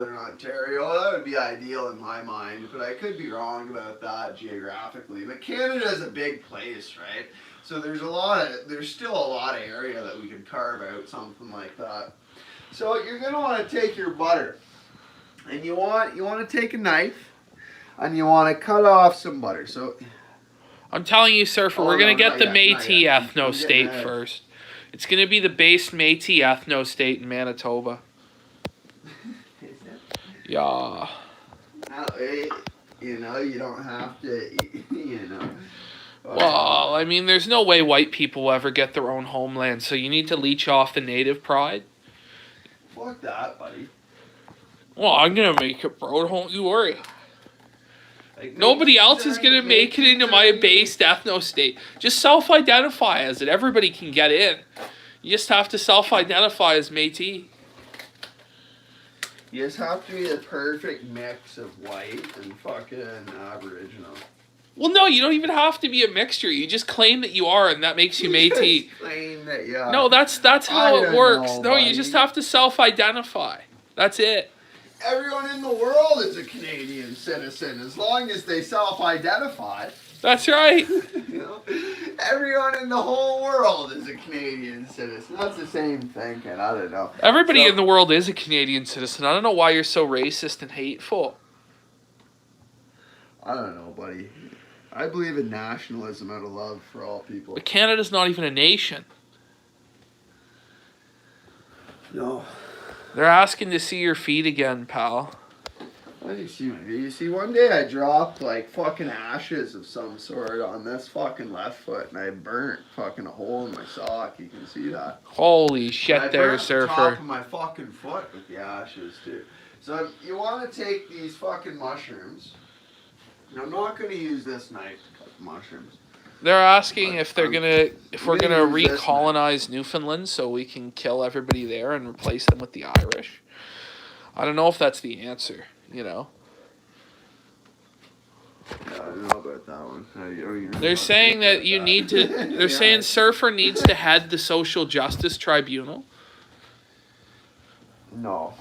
in Ontario. That would be ideal in my mind, but I could be wrong about that geographically. But Canada is a big place, right? So there's still a lot of area that we could carve out something like that. So you're gonna want to take your butter, and you want to take a knife, and you want to cut off some butter. So I'm telling you, Surfer, we're oh going no, to get not the yet, not Métis yet. ethno I'm getting state ahead. first. It's going to be the base Métis ethno state in Manitoba. Yeah. You don't have to, Well, I mean, there's no way white people will ever get their own homeland, so you need to leech off the native pride. Fuck that, buddy. Well, I'm going to make it, bro. Don't you worry. Like, Nobody else is going to make it into my based ethno state. Just self-identify as it. Everybody can get in. You just have to self-identify as Métis. You just have to be the perfect mix of white and fucking Aboriginal. Well, no, you don't even have to be a mixture. You just claim that you are, and that makes you Métis. Just claim that you are. No, that's how it works. No, buddy. you just have to self-identify. That's it. Everyone in the world is a Canadian citizen as long as they self-identify. That's right. Everyone in the whole world is a Canadian citizen. That's the same thinking. I don't know. Everybody in the world is a Canadian citizen. I don't know why you're so racist and hateful. I don't know, buddy. I believe in nationalism out of love for all people. But Canada's not even a nation. No. They're asking to see your feet again, pal. What do you see, maybe? You see, one day I dropped like fucking ashes of some sort on this fucking left foot, and I burnt fucking a hole in my sock. You can see that. Holy shit, I there, burnt Surfer. the top of my fucking foot with the ashes too. So you want to take these fucking mushrooms. And I'm not going to use this knife to cut the mushrooms. They're asking if we're gonna use this recolonize Newfoundland so we can kill everybody there and replace them with the Irish. I don't know if that's the answer. You know. Yeah, I don't know about that one. They're saying that you need to. They're saying Surfer needs to head the Social Justice Tribunal. No.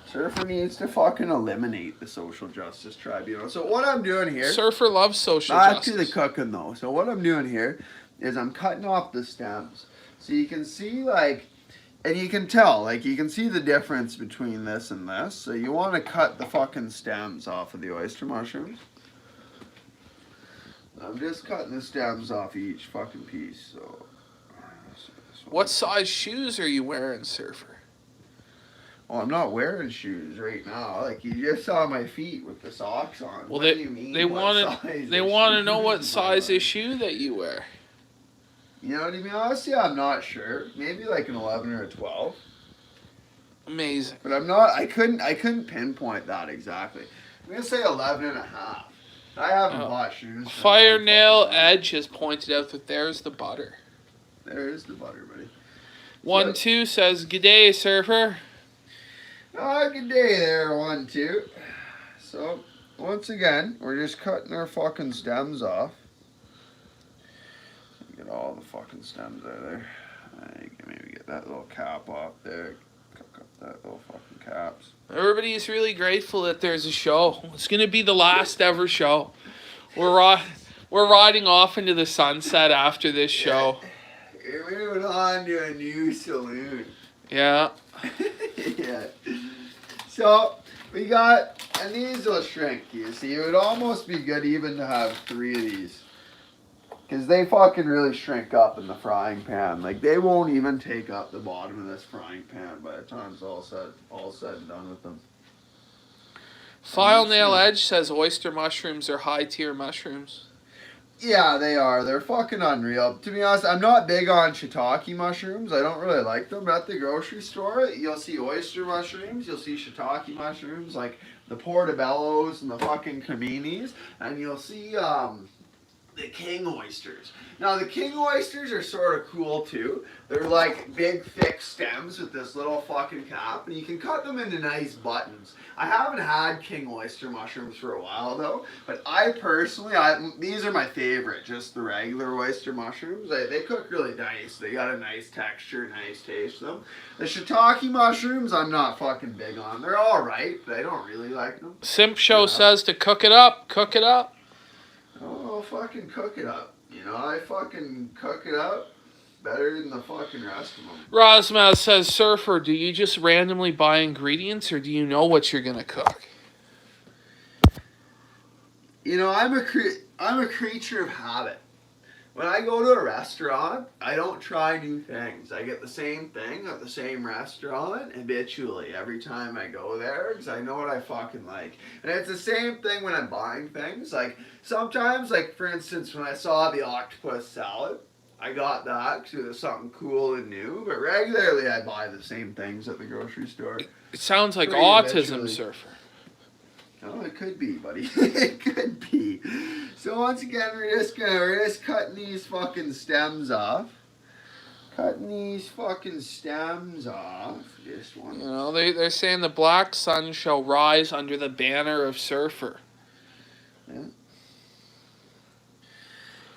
Surfer needs to fucking eliminate the Social Justice Tribunal. So what I'm doing here... Surfer loves social back justice. to the cooking, though. So what I'm doing here is I'm cutting off the stems. So you can see, like... And you can tell, like, you can see the difference between this and this. So you want to cut the fucking stems off of the oyster mushrooms. I'm just cutting the stems off each fucking piece, so... What size shoes are you wearing, Surfer? Well, I'm not wearing shoes right now. Like, you just saw my feet with the socks on. Well, what do you mean? they want to know what size of shoe that you wear. You know what I mean? Honestly, I'm not sure. Maybe like an 11 or a 12. Amazing. But I'm not. I couldn't pinpoint that exactly. I'm gonna say 11 and a half. I haven't bought shoes. Fire Nail Edge has pointed out that there's the butter. There is the butter, buddy. 1-2 says, "G'day, Surfer." Oh, good day there, 1-2. So, once again, we're just cutting our fucking stems off. Get all the fucking stems out of there. You can maybe get that little cap off there. Cut that little fucking caps. Everybody's really grateful that there's a show. It's gonna be the last ever show. We're riding off into the sunset after this show. We're moving on to a new saloon. Yeah. Yeah. So we got, and these will shrink. You see, it would almost be good even to have 3 of these, because they fucking really shrink up in the frying pan. Like, they won't even take up the bottom of this frying pan by the time it's all said and done with them. File Nail Edge says oyster mushrooms are high tier mushrooms. Yeah, they are. They're fucking unreal. To be honest, I'm not big on shiitake mushrooms. I don't really like them. But at the grocery store, you'll see oyster mushrooms. You'll see shiitake mushrooms, like the portobellos and the fucking caminis. And you'll see the king oysters. Now the king oysters are sort of cool too. They're like big thick stems with this little fucking cap, and you can cut them into nice buttons. I haven't had king oyster mushrooms for a while though, but I personally, these are my favorite, just the regular oyster mushrooms. They cook really nice. They got a nice texture, nice taste to them. The shiitake mushrooms, I'm not fucking big on. They're alright, but I don't really like them. Simp Show says to cook it up. Cook it up. Oh, fucking cook it up. You know, I fucking cook it up better than the fucking rest of them. Rosmaz says, Surfer, do you just randomly buy ingredients or do you know what you're going to cook? You know, I'm a creature of habit. When I go to a restaurant, I don't try new things. I get the same thing at the same restaurant habitually every time I go there because I know what I fucking like. And it's the same thing when I'm buying things. Like sometimes, like for instance, when I saw the octopus salad, I got that because it was something cool and new. But regularly, I buy the same things at the grocery store. It sounds like Pretty autism, habitually. Surfer. Oh, it could be, buddy. It could be. So once again, we're just cutting these fucking stems off. Cutting these fucking stems off. This one. You know, they're saying the black sun shall rise under the banner of Surfer. Yeah.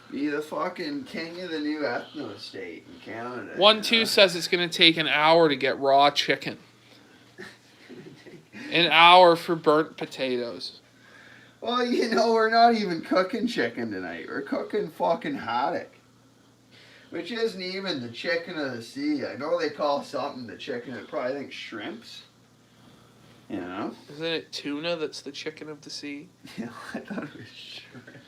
Be the fucking king of the new ethno state in Canada. 1-2 says it's going to take an hour to get raw chicken. An hour for burnt potatoes. Well, you know, we're not even cooking chicken tonight. We're cooking fucking haddock. Which isn't even the chicken of the sea. I know they call something the chicken. I probably think shrimps. You know? Isn't it tuna that's the chicken of the sea? Yeah, I thought it was shrimps.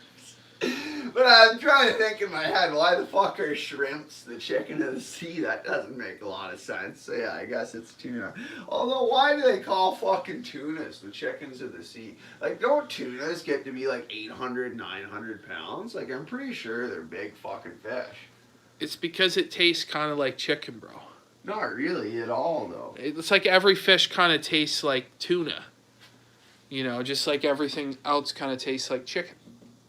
But I'm trying to think in my head, why the fuck are shrimps the chicken of the sea? That doesn't make a lot of sense. So yeah, I guess it's tuna. Although, why do they call fucking tunas the chickens of the sea? Like, don't tunas get to be like 800, 900 pounds? Like, I'm pretty sure they're big fucking fish. It's because it tastes kind of like chicken, bro. Not really at all, though. It's like every fish kind of tastes like tuna. You know, just like everything else kind of tastes like chicken.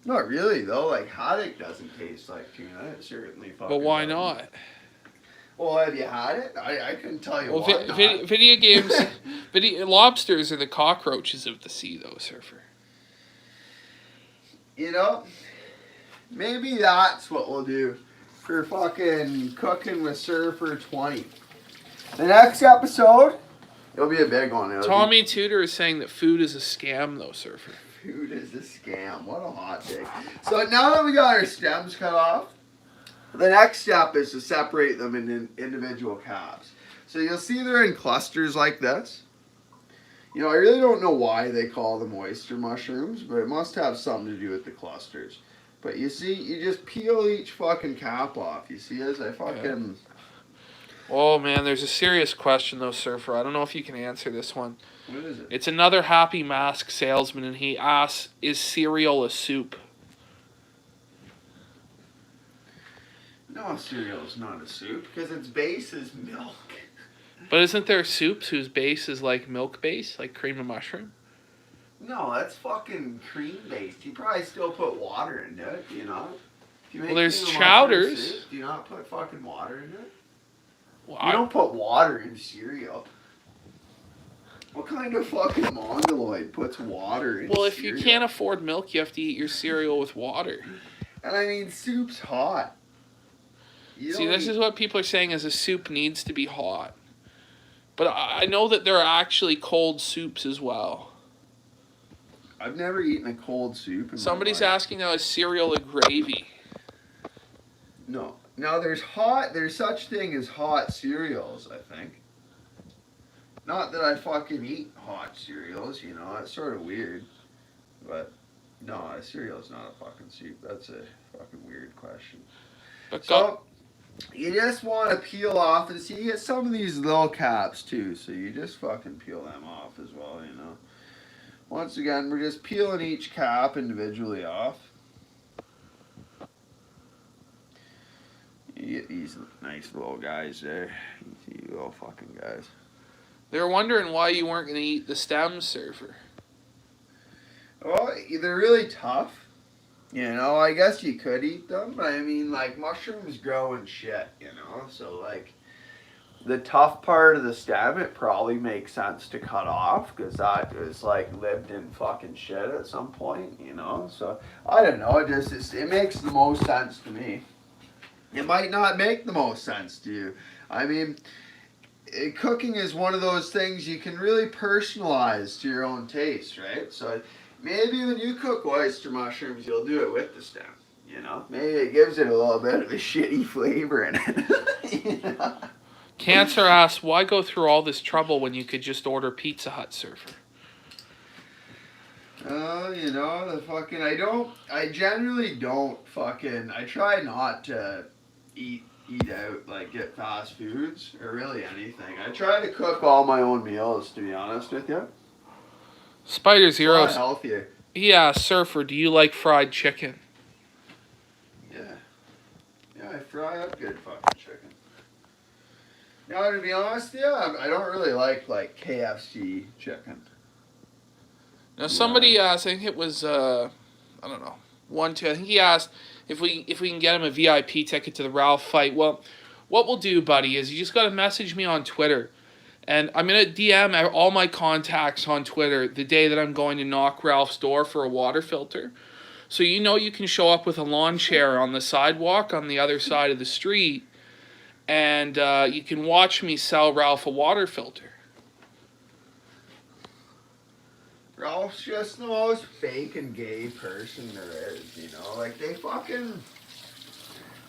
Not really, though. Like, haddock doesn't taste like tuna. It certainly fucking But why doesn't. not? Well, have you had it? I couldn't tell you Well, why not. video games, lobsters are the cockroaches of the sea, though, Surfer. You know, maybe that's what we'll do for fucking Cooking with Surfer 20. The next episode, it'll be a big one. Tommy Tudor is saying that food is a scam, though, Surfer. Food is a scam. What a hot take. So now that we got our stems cut off, the next step is to separate them into individual caps. So you'll see they're in clusters like this. You know, I really don't know why they call them oyster mushrooms, but it must have something to do with the clusters. But you see, you just peel each fucking cap off. You see, as I fucking... Oh, man, there's a serious question, though, Surfer. I don't know if you can answer this one. What is it? It's another Happy Mask salesman, and he asks, is cereal a soup? No, cereal's not a soup, because its base is milk. But isn't there soups whose base is like milk base, like cream of mushroom? No, that's fucking cream based. You probably still put water into it, you know? If you make Well, there's cream of mushroom chowders. soup, do you not put fucking water in it? Well, You don't put water in cereal. What kind of fucking mongoloid puts water in cereal? Well, if you can't afford milk, you have to eat your cereal with water. And I mean, soup's hot. See, this is what people are saying is a soup needs to be hot. But I know that there are actually cold soups as well. I've never eaten a cold soup in Somebody's my life. asking now, is cereal a gravy? No. Now, there's such thing as hot cereals, I think. Not that I fucking eat hot cereals, you know, it's sort of weird. But, no, a cereal's not a fucking soup. That's a fucking weird question. But So, you just want to peel off, and see, you get some of these little caps, too, so you just fucking peel them off as well, you know. Once again, we're just peeling each cap individually off. You get these nice little guys there. You see you little fucking guys. they're wondering why you weren't going to eat the stems, Surfer. Well, they're really tough. You know, I guess you could eat them, but I mean, like, mushrooms grow in shit, you know? So, like, the tough part of the stem, it probably makes sense to cut off because that is, like, lived in fucking shit at some point, you know? So, I don't know. It makes the most sense to me. It might not make the most sense to you. I mean, cooking is one of those things you can really personalize to your own taste, right? So maybe when you cook oyster mushrooms, you'll do it with the stem. You know, maybe it gives it a little bit of a shitty flavor in it. You know? Cancer asks, why go through all this trouble when you could just order Pizza Hut, Surfer? Oh, you know, I generally don't I try not to eat out, like get fast foods or really anything. I try to cook all my own meals, to be honest with you. Spider It's a lot Zeros, healthier. yeah, Surfer, do you like fried chicken? Yeah. Yeah, I fry up good fucking chicken. Now, to be honest, yeah, I don't really like KFC chicken. Now somebody asked, I think it was I don't know, I think he asked if we can get him a VIP ticket to the Ralph fight. Well, what we'll do, buddy, is you just gotta message me on Twitter. And I'm gonna DM all my contacts on Twitter the day that I'm going to knock Ralph's door for a water filter. So you know you can show up with a lawn chair on the sidewalk on the other side of the street, and you can watch me sell Ralph a water filter. Ralph's just the most fake and gay person there is, you know? Like,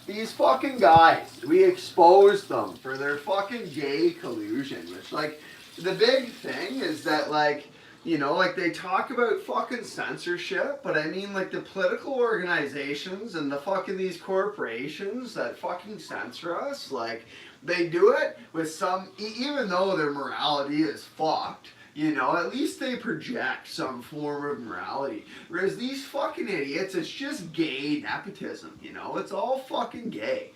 these fucking guys, we expose them for their fucking gay collusion, which, like, the big thing is that, like, you know, like, they talk about fucking censorship, but I mean, like, the political organizations and the fucking these corporations that fucking censor us, like, they do it with even though their morality is fucked, you know, at least they project some form of morality. Whereas these fucking idiots, it's just gay nepotism, you know? It's all fucking gay.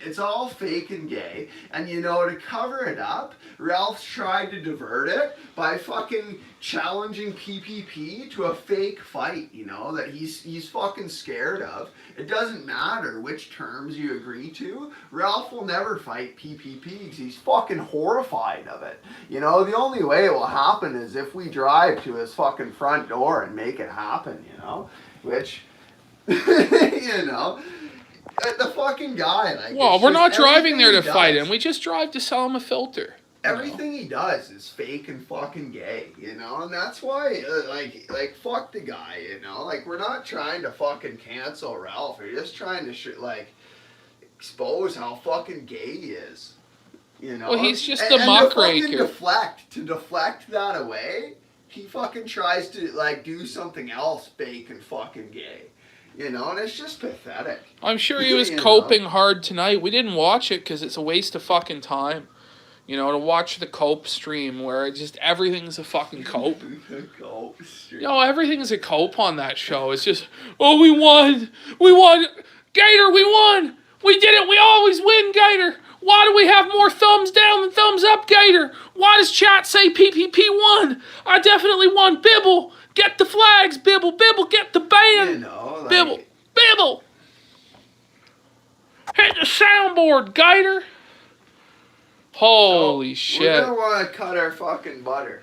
It's all fake and gay. And, you know, to cover it up, Ralph's tried to divert it by fucking challenging PPP to a fake fight, you know, that he's fucking scared of. It doesn't matter which terms you agree to. Ralph will never fight PPP because he's fucking horrified of it. You know, the only way it will happen is if we drive to his fucking front door and make it happen, you know? Which, you know... The fucking guy, like. Well, we're not driving there to fight him. We just drive to sell him a filter. Everything he does is fake and fucking gay, you know, and that's why, like, fuck the guy, you know, like, we're not trying to fucking cancel Ralph. We're just trying to expose how fucking gay he is, you know. Well, he's just the muckraker. To deflect that away, he fucking tries to like do something else fake and fucking gay. You know, and it's just pathetic. I'm sure he was coping hard tonight. We didn't watch it because it's a waste of fucking time. You know, to watch the cope stream where it just everything's a fucking cope. You know, everything's a cope on that show. It's just, oh, we won. Gator, we won. We did it. We always win, Gator. Why do we have more thumbs down than thumbs up, Gator? Why does chat say PPP won? I definitely won. Bibble, get the flags, Bibble. Bibble, get the band. You know, like, Bibble. Hit the soundboard, Gator. Holy shit. We're gonna want to cut our fucking butter.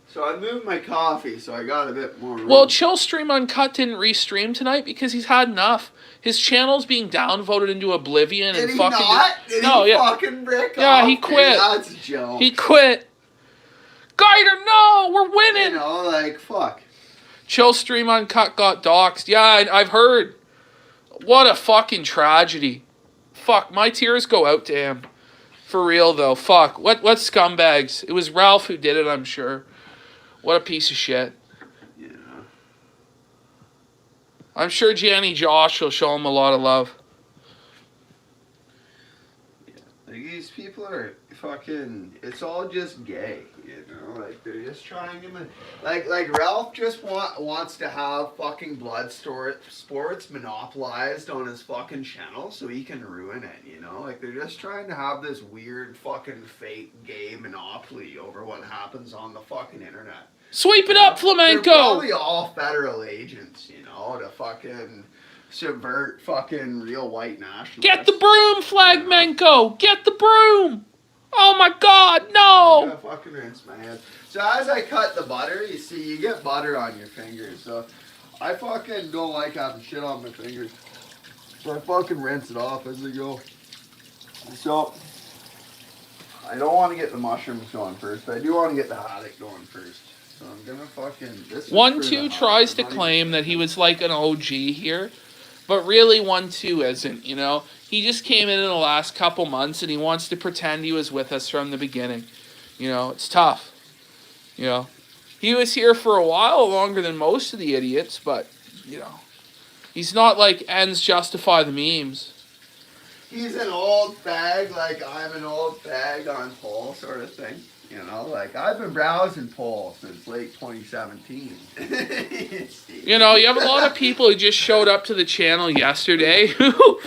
So I moved my coffee, so I got a bit more room. Well, Chill Stream Uncut didn't restream tonight because he's had enough. His channel's being downvoted into oblivion. Did and he fucking not? Did he fucking break off? Yeah, he quit. Dude, that's a joke. He quit. Gator, no, we're winning. You know, like, fuck. Chill Stream Uncut got doxxed. Yeah, I've heard. What a fucking tragedy. Fuck, my tears go out to him. For real, though. Fuck. What scumbags? It was Ralph who did it, I'm sure. What a piece of shit. Yeah. I'm sure Janny Josh will show him a lot of love. Yeah. Like, these people are fucking, it's all just gay, you know, like they're just trying to, like Ralph just wants to have fucking sports monopolized on his fucking channel so he can ruin it, you know, like they're just trying to have this weird fucking fake gay monopoly over what happens on the fucking internet. Sweep it up, Flamenco! They're probably all federal agents, you know, to fucking subvert fucking real white nationalists. Get the broom, Flamenco! Get the broom! Oh my God, no! I'm gonna fucking rinse my hands. So as I cut the butter, you see, you get butter on your fingers. So I fucking don't like having shit on my fingers. So I fucking rinse it off as I go. So I don't want to get the mushrooms going first, but I do want to get the haddock going first. So I'm gonna fucking... This 1-2 tries to claim that he was like an OG here, but really 1-2 isn't, you know? He just came in the last couple months and he wants to pretend he was with us from the beginning. You know, it's tough. You know, he was here for a while, longer than most of the idiots, but, you know, he's not like ends justify the memes. He's an old fag, like I'm an old fag on Pole sort of thing. You know, like I've been browsing Pole since late 2017. You know, you have a lot of people who just showed up to the channel yesterday who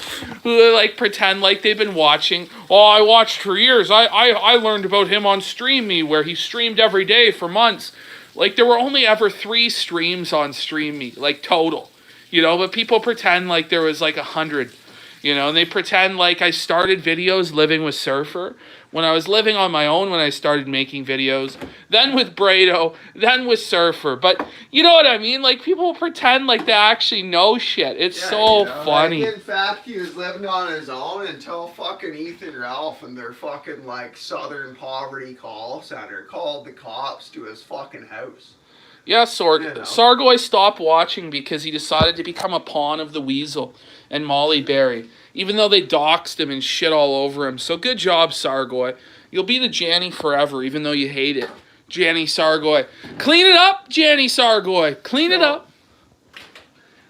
like pretend like they've been watching. Oh, I watched for years. I learned about him on Stream Me, where he streamed every day for months. Like there were only ever 3 streams on Stream Me, like total. You know, but people pretend like there was like 100. You know, and they pretend like I started videos living with Surfer when I was living on my own when I started making videos, then with Brado, then with Surfer. But you know what I mean? Like, people pretend like they actually know shit. It's so funny. Like, in fact, he was living on his own until fucking Ethan Ralph and their fucking, like, Southern Poverty Call Center called the cops to his fucking house. Yeah, Sargoy stopped watching because he decided to become a pawn of the Weasel and Molly Berry, even though they doxed him and shit all over him. So good job, Sargoy. You'll be the Janny forever, even though you hate it. Janny Sargoy. Clean it up, Janny Sargoy. Clean it up.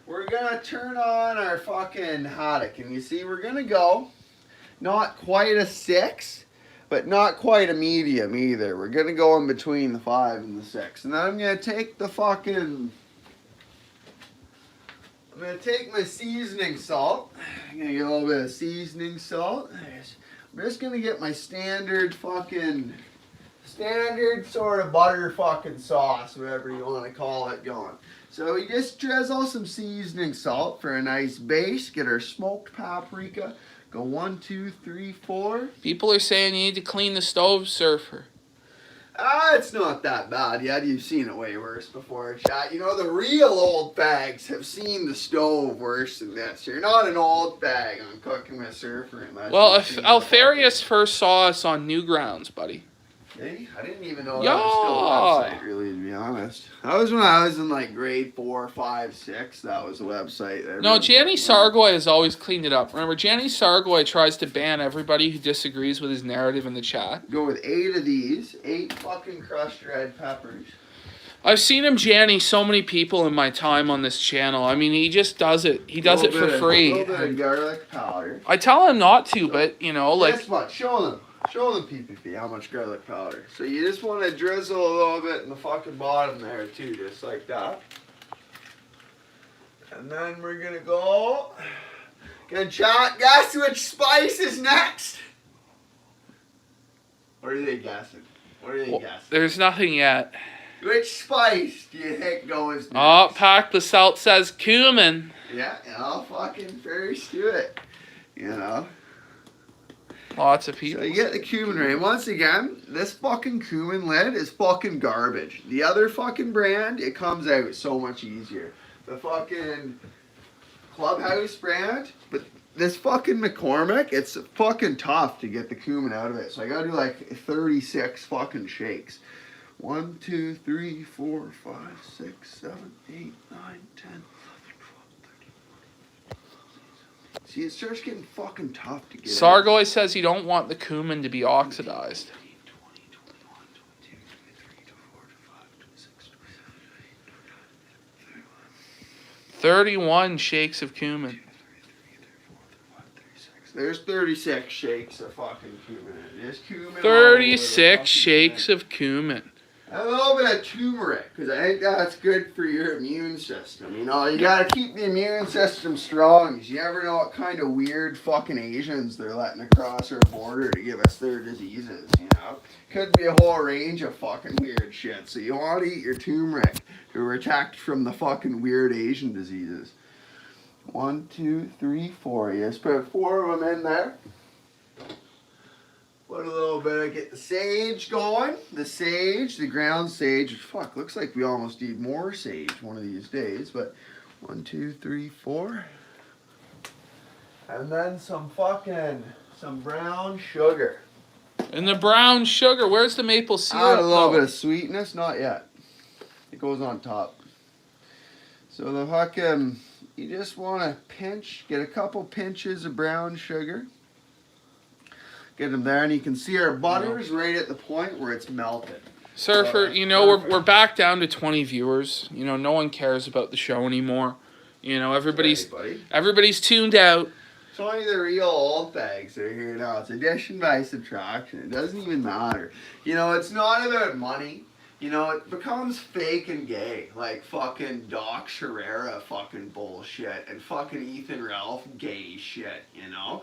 We're going to turn on our fucking haddock. And you see, we're going to go not quite a 6, but not quite a medium either. We're going to go in between the 5 and the 6. And then I'm going to take the fucking... I'm going to take my seasoning salt. I'm going to get a little bit of seasoning salt. I'm just going to get my standard sort of butter fucking sauce, whatever you want to call it, going. So we just drizzle some seasoning salt for a nice base. Get our smoked paprika. Go 1, 2, 3, 4. People are saying you need to clean the stove, Surfer. It's not that bad yet. You've seen it way worse before, chat. You know, the real old fags have seen the stove worse than this. You're not an old fag on Cooking with Surfer. Well, if Alfarius first saw us on Newgrounds, buddy. Hey, I didn't even know that was still a website, really, to be honest. That was when I was in, like, grade 4, 5, 6. That was a website. No, Janny Sargoy has always cleaned it up. Remember, Janny Sargoy tries to ban everybody who disagrees with his narrative in the chat. Go with 8 of these. 8 fucking crushed red peppers. I've seen him Janny so many people in my time on this channel. I mean, he just does it. He does it for free. A little bit of garlic powder. I tell him not to, but, you know, like... Guess what? Show them. Show them, PPP, how much garlic powder. So you just want to drizzle a little bit in the fucking bottom there, too, just like that. And then we're going to go... Gonna chat. Guess which spice is next? What are they guessing? What are they guessing? There's nothing yet. Which spice do you think goes next? Oh, Pack the Salt says cumin. Yeah, I'll fucking first do it. You know? Lots of people. So you get the cumin right. Once again, this fucking cumin lid is fucking garbage. The other fucking brand, it comes out so much easier. The fucking Clubhouse brand, but this fucking McCormick, it's fucking tough to get the cumin out of it. So I gotta do like 36 fucking shakes. 1, 2, 3, 4, 5, 6, 7, 8, 9, 10. See, it starts getting fucking tough to get Sargoy says you don't want the cumin to be oxidized. 31 shakes of cumin. There's 36 shakes of fucking cumin. There's cumin all over the 36 fucking shakes thing. of cumin. And a little bit of turmeric, because I think that's good for your immune system. You know, you gotta keep the immune system strong, because you never know what kind of weird fucking Asians they're letting across our border to give us their diseases, you know? Could be a whole range of fucking weird shit. So you want to eat your turmeric to protect from the fucking weird Asian diseases. 1, 2, 3, 4. You just put 4 of them in there. Put a little bit of, get the sage going. The sage, the ground sage. Fuck, looks like we almost need more sage one of these days. But 1, 2, 3, 4. And then some brown sugar. And the brown sugar, where's the maple syrup? Add a little bit of sweetness, not yet. It goes on top. So the fucking, you just want to pinch, get a couple pinches of brown sugar. Get them there, and you can see our butter's right at the point where it's melted. Surfer, you know, we're back down to 20 viewers. You know, no one cares about the show anymore. You know, everybody's tuned out. It's only the real old bags that are here now. It's addition by subtraction. It doesn't even matter. You know, it's not about money. You know, it becomes fake and gay. Like fucking Doc Sherrera fucking bullshit and fucking Ethan Ralph gay shit, you know?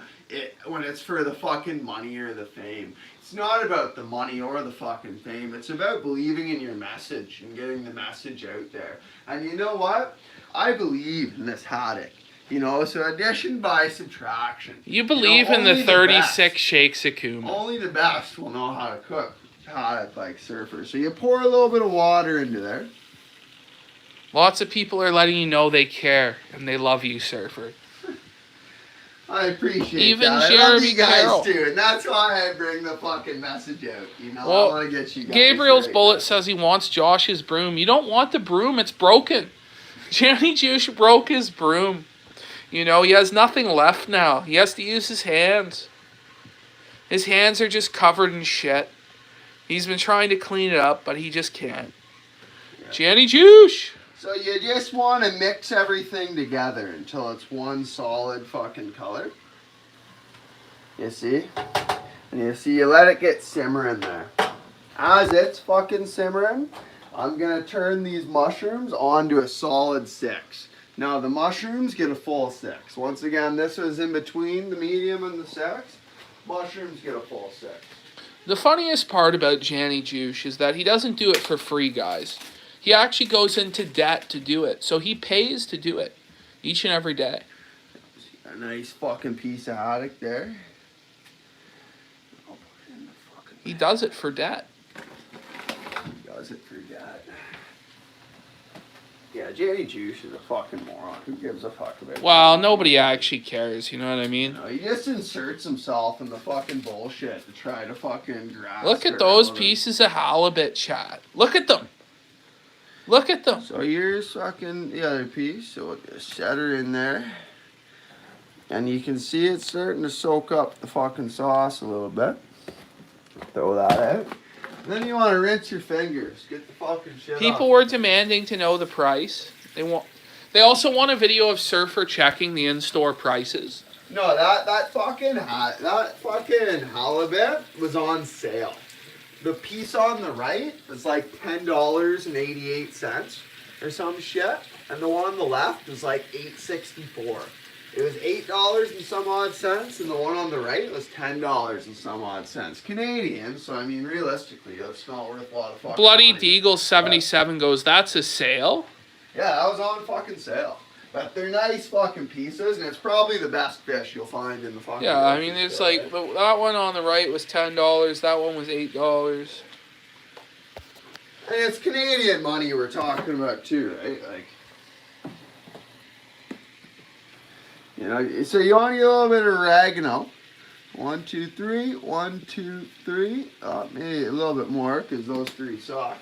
When it's for the fucking money or the fame. It's not about the money or the fucking fame. It's about believing in your message and getting the message out there. And you know what? I believe in this haddock. You know, so addition by subtraction. You believe in the 36 best, shakes of cumin. Only the best will know how to cook haddock like Surfer. So you pour a little bit of water into there. Lots of people are letting you know they care and they love you, Surfer. I appreciate even that. Jeremy I love you guys Carroll. too, and that's why I bring the fucking message out. You know, Well, I want to get you guys. Gabriel's right bullet now. says he wants Josh's broom. You don't want the broom, it's broken. Johnny Juice broke his broom. You know, he has nothing left now. He has to use his hands. His hands are just covered in shit. He's been trying to clean it up, but he just can't. Yeah. Johnny Juice! So you just want to mix everything together until it's one solid fucking color. You see? And you let it get simmering there. As it's fucking simmering, I'm going to turn these mushrooms onto a solid 6. Now the mushrooms get a full 6. Once again, this was in between the medium and the 6. Mushrooms get a full 6. The funniest part about Johnny Juice is that he doesn't do it for free, guys. He actually goes into debt to do it. So he pays to do it each and every day. A nice fucking piece of haddock there. He does it for debt. He does it for debt. Yeah, Johnny Juice is a fucking moron. Who gives a fuck about Well, nobody actually cares, you know what I mean? No, he just inserts himself in the fucking bullshit to try to fucking grasp. Look at those pieces of halibut, chat. Look at them. Look at them. So here's fucking the other piece. So we'll just set her in there. And you can see it's starting to soak up the fucking sauce a little bit. Throw that out. And then you want to rinse your fingers. Get the fucking shit People off. were demanding to know the price. They also want a video of Surfer checking the in-store prices. No, that fucking halibut was on sale. The piece on the right was like $10.88 or some shit, and the one on the left was like $8.64. It was $8 and some odd cents, and the one on the right was $10 and some odd cents Canadian. So I mean, realistically, that's not worth a lot of fucking Bloody money. Deagle 77 goes, that's a sale? Yeah, that was on fucking sale. But they're nice fucking pieces, and it's probably the best fish you'll find in the fucking. Yeah, I mean, it's like, but that one on the right was $10, that one was $8. And it's Canadian money we're talking about too, right? Like, you know, so you want to get a little bit of oregano. 1, 2, 3. 1, 2, 3. Maybe a little bit more because those 3 suck.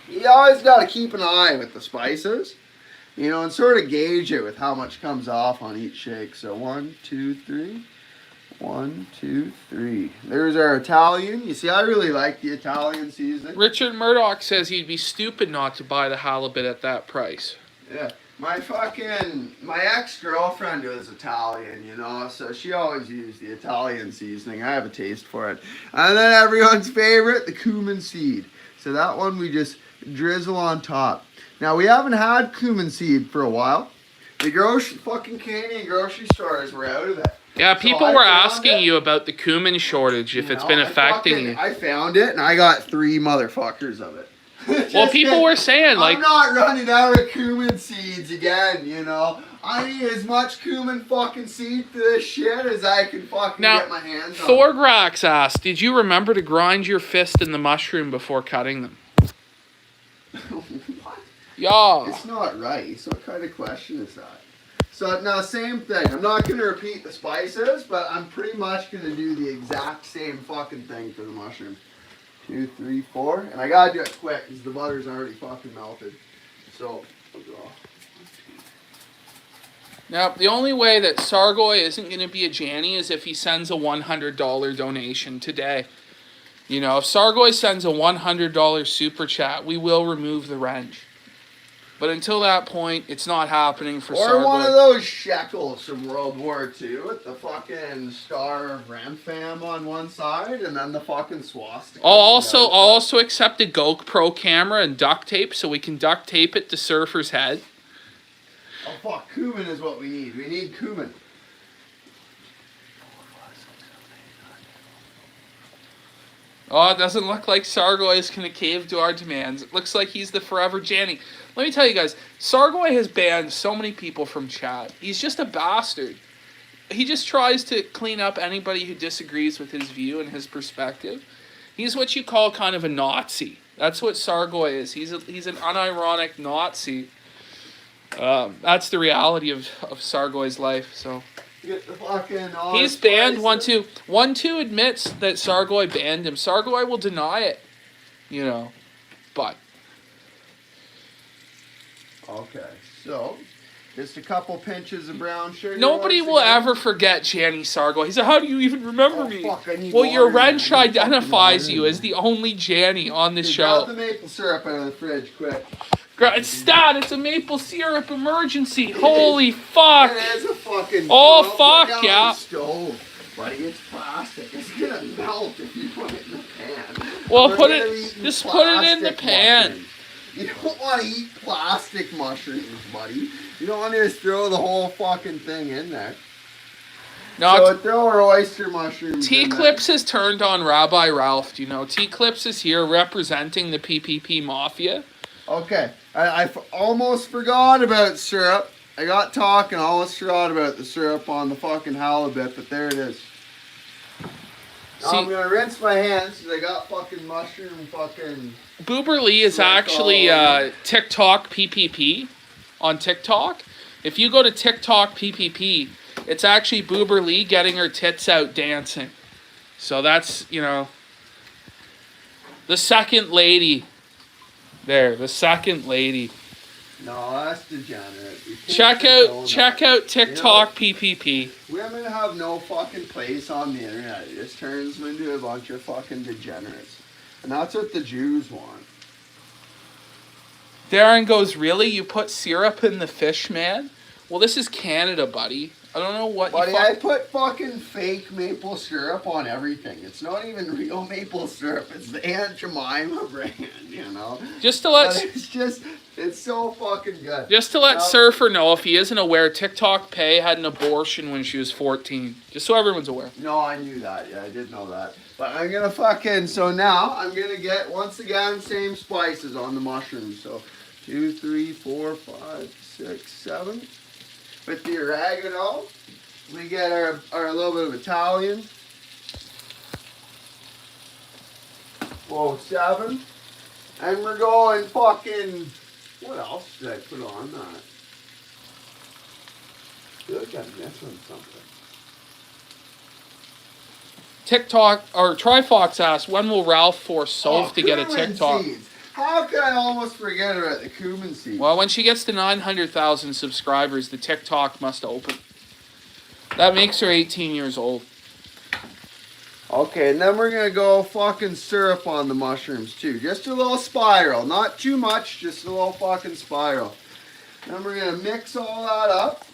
You always got to keep an eye with the spices, you know, and sort of gauge it with how much comes off on each shake. So 1, 2, 3. 1, 2, 3. There's our Italian. You see, I really like the Italian seasoning. Richard Murdoch says he'd be stupid not to buy the halibut at that price. Yeah. My ex-girlfriend was Italian, you know, so she always used the Italian seasoning. I have a taste for it. And then everyone's favorite, the cumin seed. So that one we just drizzle on top. Now we haven't had cumin seed for a while. The fucking Canadian grocery stores were out of it. Yeah, So people I were found asking it. you about the cumin shortage, if You it's know, been affecting you. I found it and I got 3 motherfuckers of it. Well, people were saying, like, I'm not running out of cumin seeds again, you know. I need as much cumin fucking seed for this shit as I can fucking now, get my hands on. Thorgrax asked, did you remember to grind your fist in the mushroom before cutting them? What? Yeah. It's not rice. What kind of question is that? So now, same thing. I'm not going to repeat the spices, but I'm pretty much going to do the exact same fucking thing for the mushrooms. 2, 3, 4, and I gotta do it quick because the butter's already fucking melted. So, I'll go. Now, the only way that Sargoy isn't going to be a Janny is if he sends a $100 donation today. You know, if Sargoy sends a $100 super chat, we will remove the wrench. But until that point, it's not happening for Sargoy. Or one of those shekels from World War II with the fucking Star of Rampham on one side and then the fucking swastika. I'll also accept a GoPro camera and duct tape so we can duct tape it to Surfer's head. Oh fuck, cumin is what we need. We need cumin. Oh, it doesn't look like Sargoy is going to cave to our demands. It looks like he's the forever Janny. Let me tell you guys, Sargoy has banned so many people from chat. He's just a bastard. He just tries to clean up anybody who disagrees with his view and his perspective. He's what you call kind of a Nazi. That's what Sargoy is. He's an unironic Nazi. That's the reality of Sargoy's life, so... Get the fucking He's banned 1-2. 1-2 admits that Sargoy banned him. Sargoy will deny it, you know, but. Okay, so just a couple pinches of brown sugar. Nobody will ever forget Janny Sargoy. He said, "How do you even remember me?" Fuck, I need well, your water, wrench man. identifies you as the only Janny on this show. Grab the maple syrup out of the fridge, quick. It's stat. It's a maple syrup emergency. Holy fuck! It is a fucking. Oh don't fuck put it yeah! on the stove, buddy. It's plastic. It's gonna melt if you put it in the pan. Well, We're just put it in the pan. Mushrooms. You don't want to eat plastic mushrooms, buddy. You don't want to just throw the whole fucking thing in there. No, so throw our oyster mushrooms. T-Clips has turned on Rabbi Ralph. Do you know? T-Clips is here representing the PPP Mafia. Okay, I almost forgot about syrup. I got talking, I almost forgot about the syrup on the fucking halibut, but there it is. Now I'm gonna rinse my hands because I got fucking mushroom fucking... Boober Lee is actually TikTok PPP on TikTok. If you go to TikTok PPP, it's actually Boober Lee getting her tits out dancing. So that's, you know, the second lady. There, the second lady. No, that's degenerate. Check out TikTok PPP. Women have no fucking place on the internet. It just turns them into a bunch of fucking degenerates. And that's what the Jews want. Darren goes, really? You put syrup in the fish, man? Well, this is Canada, buddy. I don't know what buddy, I put fucking fake maple syrup on everything. It's not even real maple syrup. It's the Aunt Jemima brand, you know? Just to let... It's so fucking good. Just to let Surfer know, if he isn't aware, TikTok Pay had an abortion when she was 14. Just so everyone's aware. No, I knew that. Yeah, I did know that. But I'm going to fucking... So now, I'm going to get, once again, same spices on the mushrooms. So, 2, 3, 4, 5, 6, 7. With the oregano, we get our little bit of Italian. Whoa, 7. And we're going fucking... What else did I put on that? I feel like I'm missing something. TikTok, or Trifox asked, when will Ralph force Soph to get a TikTok? Seeds. How could I almost forget about the cumin seeds? Well, when she gets to 900,000 subscribers, the TikTok must open. That makes her 18 years old. Okay, and then we're going to go fucking syrup on the mushrooms too. Just a little spiral. Not too much, just a little fucking spiral. Then we're gonna mix all that up.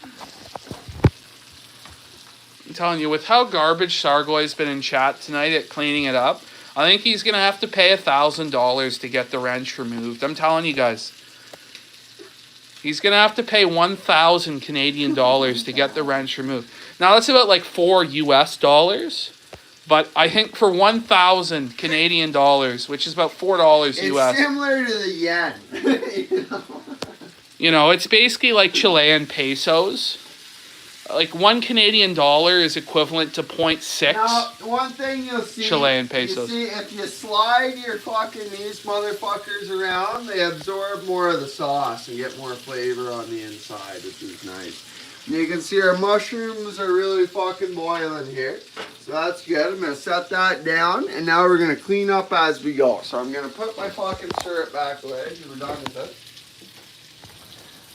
I'm telling you, with how garbage Sargoy's been in chat tonight at cleaning it up, I think he's going to have to pay $1,000 to get the wrench removed. I'm telling you guys. He's going to have to pay 1,000 Canadian dollars to get the wrench removed. Now, that's about like $4 US. But I think for 1,000 Canadian dollars, which is about $4 US. It's similar to the yen. You know, it's basically like Chilean pesos. Like $1 Canadian is equivalent to 0.6. Now, one thing you'll see, Chilean pesos. You see, if you slide your fucking these motherfuckers around, they absorb more of the sauce and get more flavor on the inside, which is nice. And you can see our mushrooms are really fucking boiling here. So that's good. I'm going to set that down, and now we're going to clean up as we go. So I'm going to put my fucking syrup back away because we're done with it.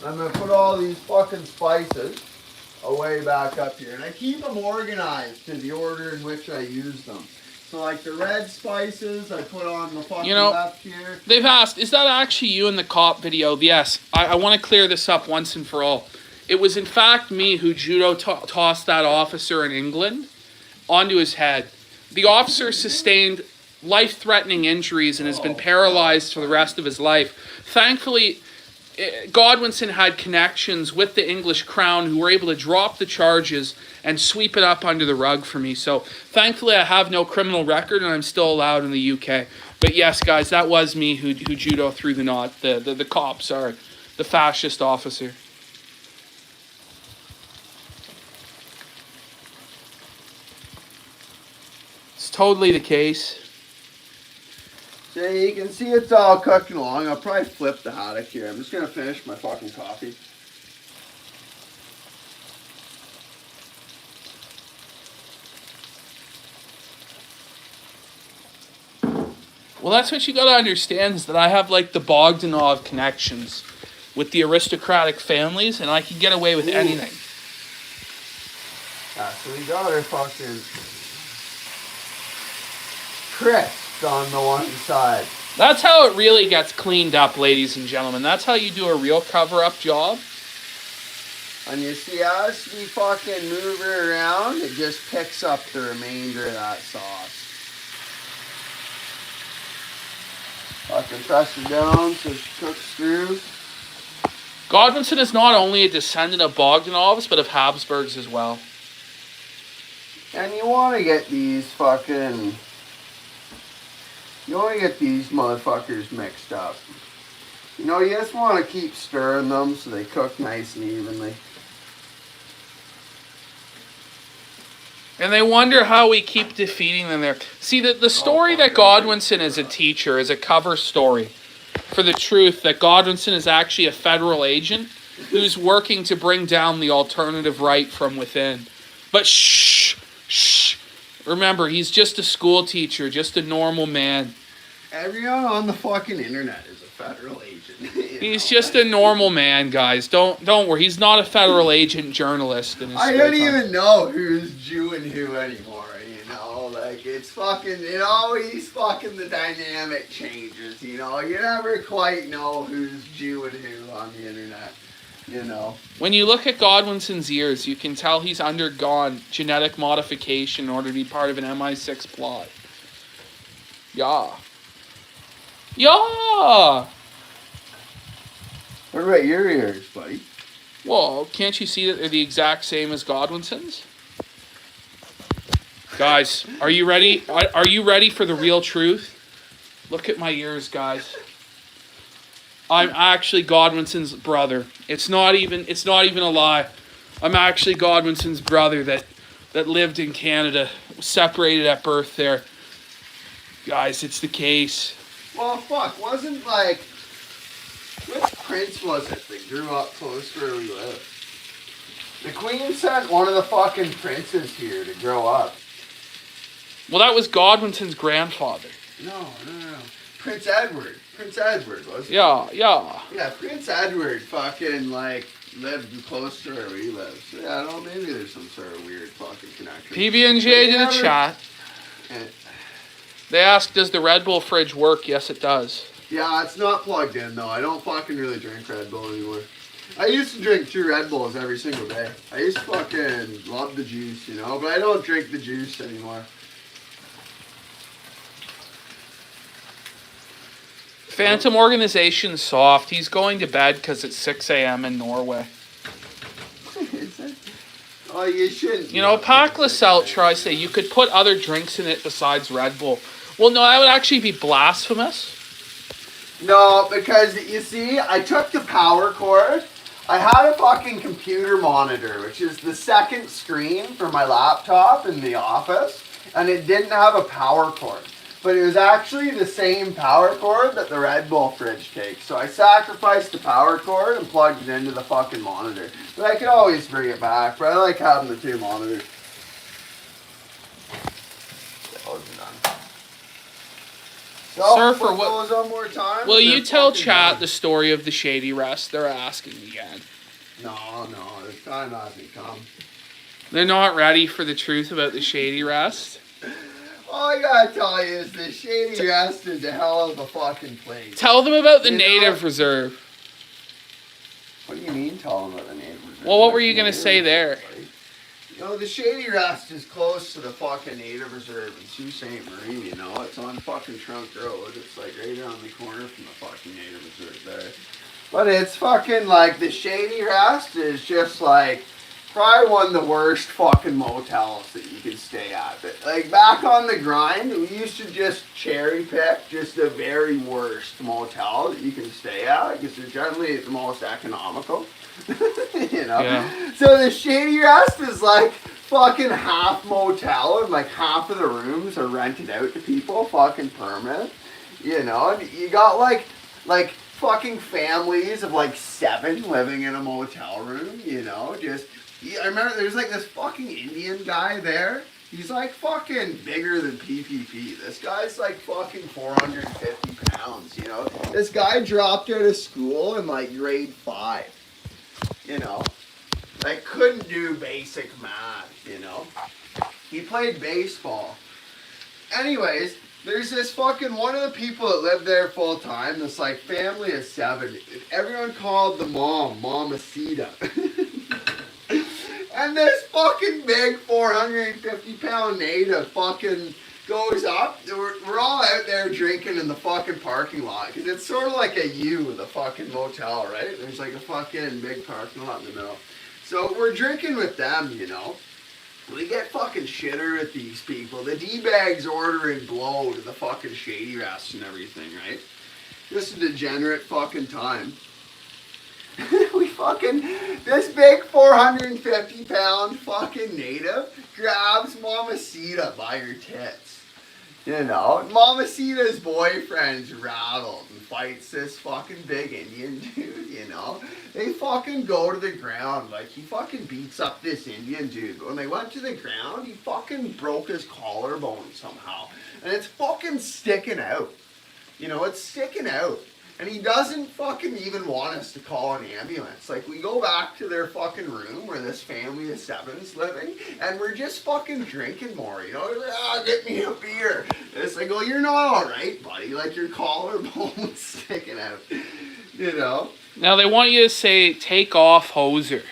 I'm going to put all these fucking spices away back up here, and I keep them organized to the order in which I use them. So like the red spices I put on the fucking left here. They've asked, is that actually you in the cop video? Yes, I want to clear this up once and for all. It was in fact me who judo tossed that officer in England onto his head. The officer sustained life-threatening injuries and has been paralyzed for the rest of his life. Thankfully, Godwinson had connections with the English Crown who were able to drop the charges and sweep it up under the rug for me. So thankfully I have no criminal record and I'm still allowed in the UK. But yes, guys, that was me who judo threw the knot, the cop, sorry, the fascist officer. It's totally the case. So you can see it's all cooking along. I'll probably flip the haddock here. I'm just going to finish my fucking coffee. Well, that's what you got to understand is that I have like the Bogdanov connections with the aristocratic families and I can get away with anything. So we got our fucking crisp on the one side. That's how it really gets cleaned up, ladies and gentlemen. That's how you do a real cover-up job. And you see, as we fucking move her around, it just picks up the remainder of that sauce. Fucking press her down so she cooks through. Godwinson is not only a descendant of Bogdanovs, but of Habsburgs as well. And you want to get these fucking... You want to get these motherfuckers mixed up. You know, you just want to keep stirring them so they cook nice and evenly. And they wonder how we keep defeating them there. See, the story that Godwinson is a teacher is a cover story for the truth that Godwinson is actually a federal agent who's working to bring down the alternative right from within. But shh. Remember, he's just a school teacher, just a normal man. Everyone on the fucking internet is a federal agent. He's just a normal man, guys. Don't worry. He's not a federal agent journalist. In his I don't even know who's Jew and who anymore, you know? Like, it's fucking, it always fucking the dynamic changes, you know? You never quite know who's Jew and who on the internet. You know. When you look at Godwinson's ears, you can tell he's undergone genetic modification in order to be part of an MI6 plot. Yeah. What about your ears, buddy? Well, can't you see that they're the exact same as Godwinson's? Guys, are you ready? Are you ready for the real truth? Look at my ears, guys. I'm actually Godwinson's brother. It's not even a lie. I'm actually Godwinson's brother that lived in Canada, separated at birth there. Guys, it's the case. Well, fuck, wasn't like, which prince was it that grew up close to where we live? The Queen sent one of the fucking princes here to grow up. Well, that was Godwinson's grandfather. No. Prince Edward. Prince Edward, wasn't it? Yeah. Yeah, Prince Edward fucking, like, lived close to where we live. So, yeah, I don't know, maybe there's some sort of weird fucking connection. PB&J in the chat. And, they asked, does the Red Bull fridge work? Yes, it does. yeah, it's not plugged in, though. I don't fucking really drink Red Bull anymore. I used to drink 2 Red Bulls every single day. I used to fucking love the juice, you know, but I don't drink the juice anymore. Phantom Organization soft. He's going to bed because it's 6 a.m. in Norway. Oh, you shouldn't. You know, Pac LaSalle tries to say you could put other drinks in it besides Red Bull. Well, no, that would actually be blasphemous. No, because you see, I took the power cord. I had a fucking computer monitor, which is the second screen for my laptop in the office, and it didn't have a power cord. But it was actually the same power cord that the Red Bull fridge takes. So I sacrificed the power cord and plugged it into the fucking monitor. But I could always bring it back, but I like having the 2 monitors. That wasn't done. So, Surfer, what goes on more time? Will you tell chat the story of the Shady Rest? They're asking again. No, the time hasn't come. They're not ready for the truth about the Shady Rest. All I gotta tell you is the Shady Rest is a hell of a fucking place. Tell them about the native reserve. What do you mean tell them about the native reserve? Well, what were you going to say there? You know, the Shady Rest is close to the fucking native reserve in Sault Ste. Marie, you know? It's on fucking Trunk Road. It's like right around the corner from the fucking native reserve there. But it's fucking like, the Shady Rest is just like, probably one of the worst fucking motels that you can stay at. But like back on the grind, we used to just cherry pick just the very worst motel that you can stay at because they're generally the most economical. You know? Yeah. So the Shady Rest is like fucking half motel and like half of the rooms are rented out to people fucking permanent. You know? And you got like fucking families of like 7 living in a motel room, you know? Just I remember there's like this fucking Indian guy there. He's like fucking bigger than PPP. This guy's like fucking 450 pounds, you know? This guy dropped out of school in like grade 5, you know? Like couldn't do basic math, you know? He played baseball. Anyways, there's this fucking one of the people that lived there full time, this like family of 7. Everyone called the mom, Mamacita. And this fucking big 450 pound native fucking goes up. We're all out there drinking in the fucking parking lot. Cause it's sort of like a U, the fucking motel, right? There's like a fucking big parking lot in the middle. So we're drinking with them, you know. We get fucking shitter at these people. The D-bags ordering blow to the fucking Shady Rest and everything, right? Just a degenerate fucking time. We fucking, this big 450 pound fucking native grabs Mamacita by her tits. You know, Mamacita's boyfriend's rattled and fights this fucking big Indian dude, you know. They fucking go to the ground, like he fucking beats up this Indian dude. But when they went to the ground, he fucking broke his collarbone somehow. And it's fucking sticking out. You know, it's sticking out. And he doesn't fucking even want us to call an ambulance. Like, we go back to their fucking room where this family of 7's living, and we're just fucking drinking more, you know? They're like, get me a beer. And it's like, well, you're not alright, buddy. Like, your collarbone's sticking out, you know? Now, they want you to say, take off hoser.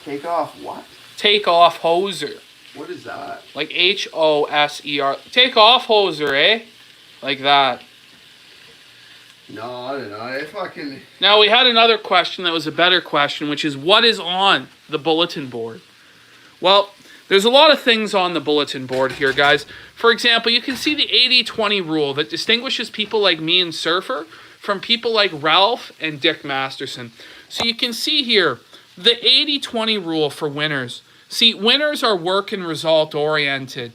Take off what? Take off hoser. What is that? Like Hoser. Take off hoser, eh? Like that. No, I don't know. I fucking... Now, we had another question that was a better question, which is, what is on the bulletin board? Well, there's a lot of things on the bulletin board here, guys. For example, you can see the 80-20 rule that distinguishes people like me and Surfer from people like Ralph and Dick Masterson. So you can see here the 80-20 rule for winners. See, winners are work and result oriented,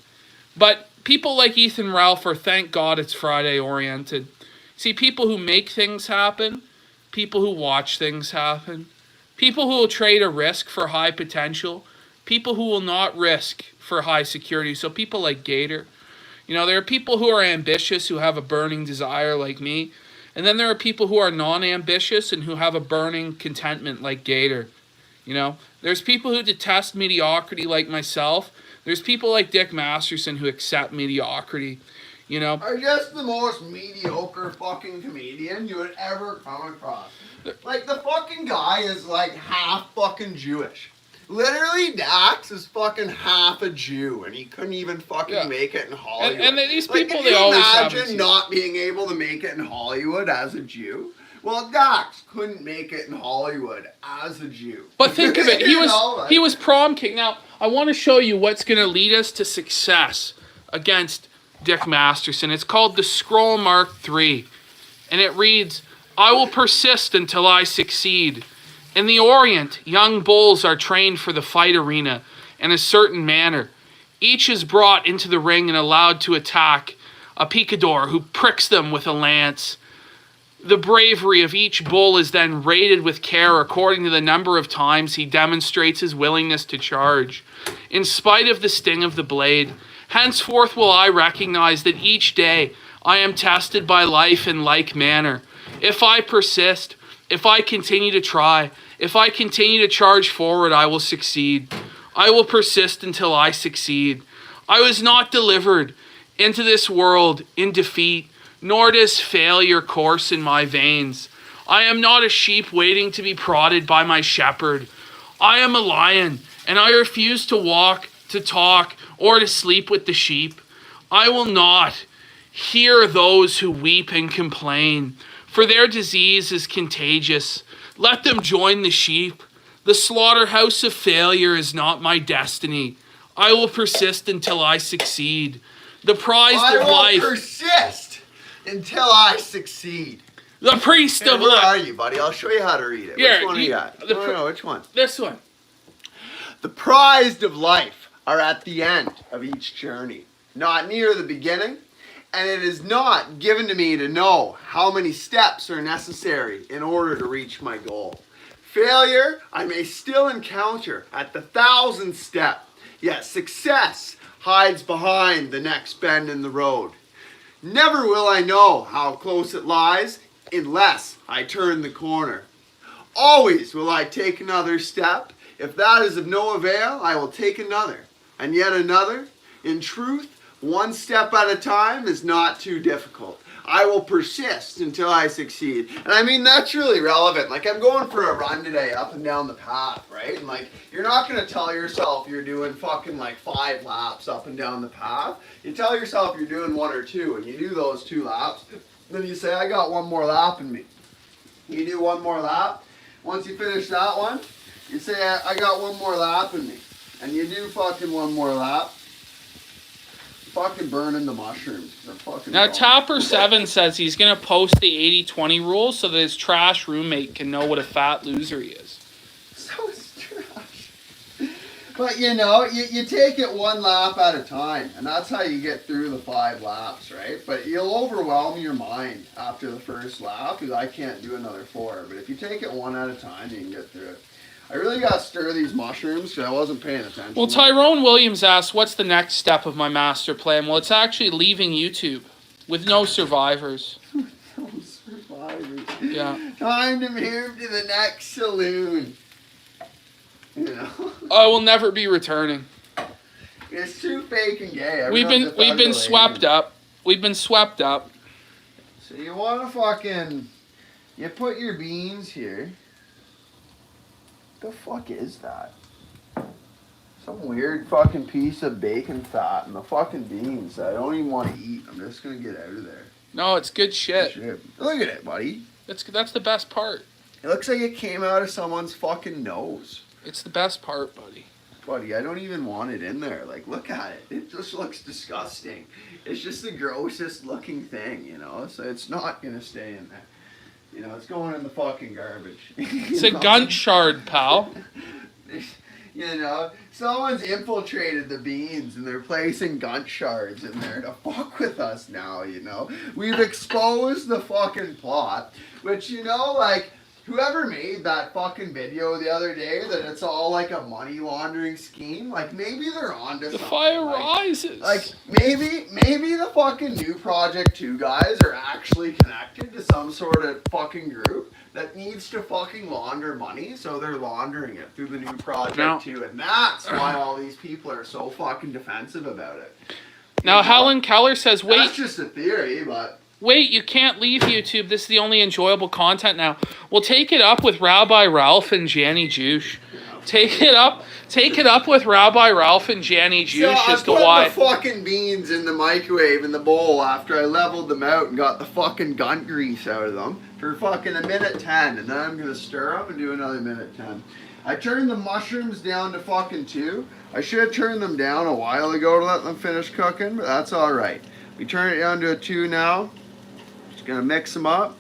but people like Ethan Ralph are, thank God it's Friday oriented. See, people who make things happen, people who watch things happen, people who will trade a risk for high potential, people who will not risk for high security. So people like Gator. You know, there are people who are ambitious, who have a burning desire like me. And then there are people who are non-ambitious and who have a burning contentment like Gator. You know, there's people who detest mediocrity like myself. There's people like Dick Masterson who accept mediocrity. You know? Are just the most mediocre fucking comedian you would ever come across. Like, the fucking guy is like half fucking Jewish. Literally, Dax is fucking half a Jew, and he couldn't even fucking make it in Hollywood. And these people, like, they always have. imagine not being able to make it in Hollywood as a Jew? Well, Dax couldn't make it in Hollywood as a Jew. But think of it, he was prom king. Now, I want to show you what's going to lead us to success against Dick Masterson. It's called the Scroll Mark III, and it reads, "I will persist until I succeed. In the Orient, young bulls are trained for the fight arena in a certain manner. Each is brought into the ring and allowed to attack a picador who pricks them with a lance. The bravery of each bull is then rated with care according to the number of times he demonstrates his willingness to charge, in spite of the sting of the blade. Henceforth will I recognize that each day I am tested by life in like manner. If I persist, if I continue to try, if I continue to charge forward, I will succeed. I will persist until I succeed. I was not delivered into this world in defeat, nor does failure course in my veins. I am not a sheep waiting to be prodded by my shepherd. I am a lion, and I refuse to walk, to talk, or to sleep with the sheep. I will not hear those who weep and complain, for their disease is contagious. Let them join the sheep. The slaughterhouse of failure is not my destiny. I will persist until I succeed. The prize of life." I will persist until I succeed. The priest of life. Where are you, buddy? I'll show you how to read it. Which one are you at? No, which one? This one. "The prized of life are at the end of each journey, not near the beginning, and it is not given to me to know how many steps are necessary in order to reach my goal. Failure I may still encounter at the 1,000th step, yet success hides behind the next bend in the road. Never will I know how close it lies unless I turn the corner. Always will I take another step. If that is of no avail, I will take another, and yet another. In truth, one step at a time is not too difficult. I will persist until I succeed." And I mean, that's really relevant. Like, I'm going for a run today up and down the path, right? And like, you're not going to tell yourself you're doing fucking like 5 laps up and down the path. You tell yourself you're doing 1 or 2, and you do those 2 laps. Then you say, "I got 1 more lap in me." You do 1 more lap. Once you finish that one, you say, "I got 1 more lap in me." And you do fucking 1 more lap. Fucking burning the mushrooms. They're fucking Now, gone. Topper7 says he's going to post the 80-20 rule so that his trash roommate can know what a fat loser he is. So it's trash. But you know, you take it 1 lap at a time, and that's how you get through the 5 laps, right? But you'll overwhelm your mind after the first lap, because I can't do another 4. But if you take it 1 at a time, you can get through it. I really got to stir these mushrooms because I wasn't paying attention. Well, Tyrone Williams asked, what's the next step of my master plan? Well, it's actually leaving YouTube with no survivors. No survivors. Yeah. Time to move to the next saloon. You know? I will never be returning. It's too fake and gay. We've been swept up. We've been swept up. So you want to fucking... You put your beans here. The fuck is that? Some weird fucking piece of bacon fat in the fucking beans that I don't even want to eat. I'm just gonna get out of there. No, it's good shit. Look at it, buddy. That's the best part. It looks like it came out of someone's fucking nose. It's the best part, buddy. Buddy, I don't even want it in there. Like, look at it. It just looks disgusting. It's just the grossest looking thing, you know? So it's not gonna stay in there. You know, it's going in the fucking garbage. It's a gun shard, pal. You know, someone's infiltrated the beans and they're placing gun shards in there to fuck with us now, you know? We've exposed the fucking plot, which, you know, like, whoever made that fucking video the other day that it's all like a money laundering scheme, like, maybe they're onto something. The fire rises. Like, maybe the fucking new Project 2 guys are actually connected to some sort of fucking group that needs to fucking launder money, so they're laundering it through the new Project 2, and that's why all these people are so fucking defensive about it. Now, Helen Keller says, wait. That's just a theory, but... Wait, you can't leave YouTube. This is the only enjoyable content now. We'll take it up with Rabbi Ralph and Janny Juice. Take it up with Rabbi Ralph and Janny Juice as to why. I put the fucking beans in the microwave in the bowl after I leveled them out and got the fucking gun grease out of them for fucking a minute 10, and then I'm gonna stir them and do another minute 10. I turned the mushrooms down to fucking 2. I should have turned them down a while ago to let them finish cooking, but that's alright. We turn it down to a 2 now. Just gonna mix them up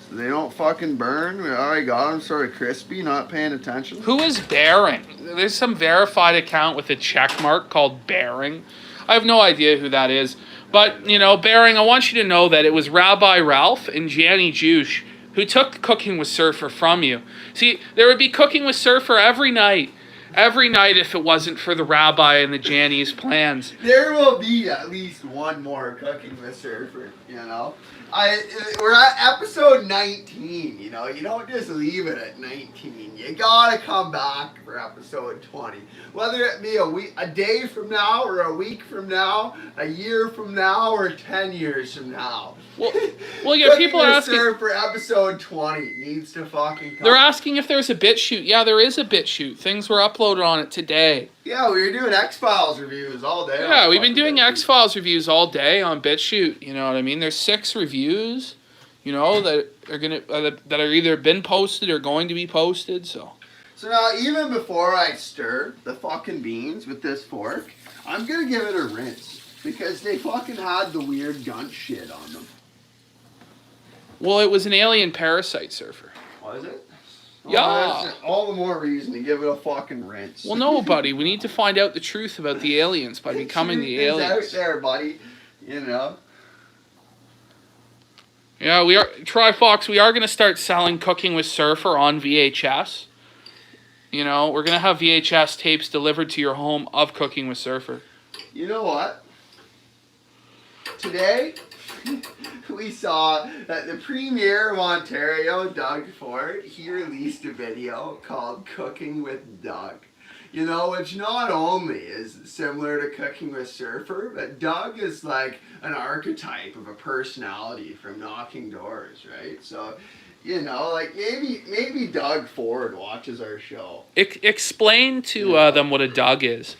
so they don't fucking burn. We already got them sort of crispy, not paying attention. Who is Bearing? There's some verified account with a check mark called Bearing. I have no idea who that is. But, you know, Bearing, I want you to know that it was Rabbi Ralph and Janny Juice who took Cooking with Surfer from you. See, there would be Cooking with Surfer every night if it wasn't for the Rabbi and the Janny's plans. There will be at least one more Cooking with Surfer, you know. We're at episode 19, you know. You don't just leave it at 19. You gotta come back for episode 20. Whether it be a day from now, or a week from now, a year from now, or 10 years from now. Well, yeah, people are asking for episode 20 needs to fucking come. They're asking if there's a bit shoot. Yeah, there is a bit shoot. Things were uploaded on it today. Yeah, we were doing X-Files reviews all day. Yeah, we've been doing X-Files reviews all day on BitChute. You know what I mean? There's 6 reviews, you know, that are either been posted or going to be posted. So now, even before I stir the fucking beans with this fork, I'm gonna give it a rinse because they fucking had the weird gun shit on them. Well, it was an alien parasite, Surfer. Was it? Yeah. Well, all the more reason to give it a fucking rinse. Well, no, buddy. We need to find out the truth about the aliens by becoming the aliens. It's out there, buddy. You know. Yeah, we are. Trifox, we are going to start selling Cooking with Surfer on VHS. You know, we're going to have VHS tapes delivered to your home of Cooking with Surfer. You know what? Today, we saw that the Premier of Ontario, Doug Ford, he released a video called Cooking with Doug. You know, which not only is similar to Cooking with Surfer, but Doug is like an archetype of a personality from Knocking Doors, right? So, you know, like maybe Doug Ford watches our show. Explain to them what a Doug is.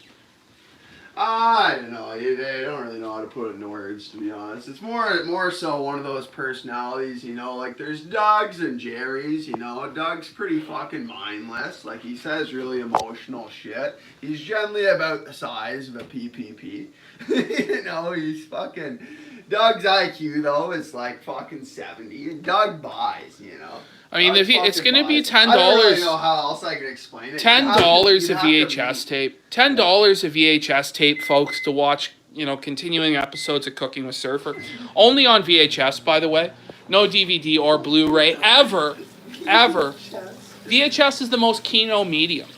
I don't know. They don't really know how to put it in words, to be honest. It's more so one of those personalities, you know, like there's Dougs and Jerrys, you know. Doug's pretty fucking mindless. Like, he says really emotional shit. He's generally about the size of a PPP. You know, he's fucking... Doug's IQ, though, is like fucking 70. And Doug buys, you know. I mean, it's going to be $10. I don't really know how else I can explain it. $10 a VHS tape. $10 a VHS tape, folks, to watch, you know, continuing episodes of Cooking with Surfer. Only on VHS, by the way. No DVD or Blu-ray ever. VHS is the most keynote medium.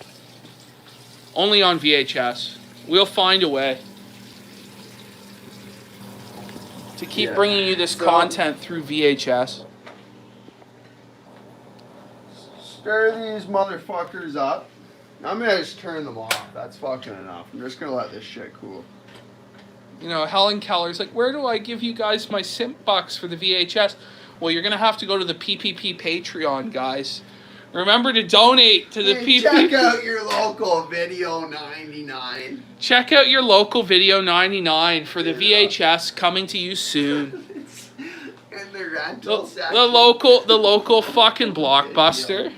Only on VHS. We'll find a way to keep bringing you this content through VHS. Stir these motherfuckers up. I'm gonna just turn them off. That's fucking enough. I'm just gonna let this shit cool. You know, Helen Keller's like, where do I give you guys my simp bucks for the VHS? Well, you're gonna have to go to the PPP Patreon, guys. Remember to donate to the PPP. Check out your local Video 99. Check out your local Video 99 for the VHS coming to you soon. In the rental section. The local fucking Blockbuster.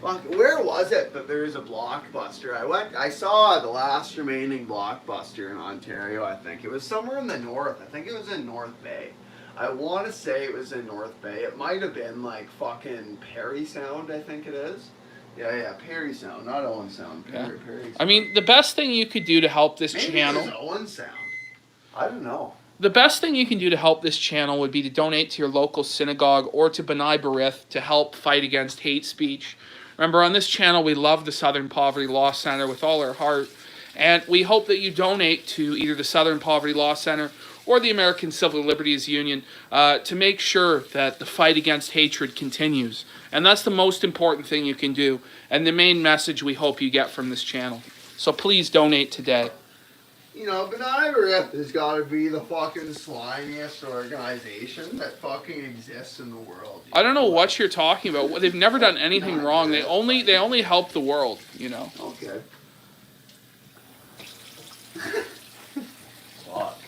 Fuck, where was it that there was a Blockbuster? I saw the last remaining Blockbuster in Ontario, I think. It was somewhere in the north. I think it was in North Bay. I want to say it was in North Bay. It might have been like fucking Perry Sound, I think it is. Yeah, Perry Sound, not Owen Sound. Perry Sound. I mean, the best thing you could do to help this channel... Maybe it was Owen Sound. I don't know. The best thing you can do to help this channel would be to donate to your local synagogue or to B'nai B'rith to help fight against hate speech. Remember, on this channel, we love the Southern Poverty Law Center with all our heart, and we hope that you donate to either the Southern Poverty Law Center or the American Civil Liberties Union to make sure that the fight against hatred continues. And that's the most important thing you can do, and the main message we hope you get from this channel. So please donate today. you know, Banana Riff has got to be the fucking slimiest organization that fucking exists in the world. I don't know what you're talking about. They've never done anything wrong. They only help the world, you know. Okay. Fuck.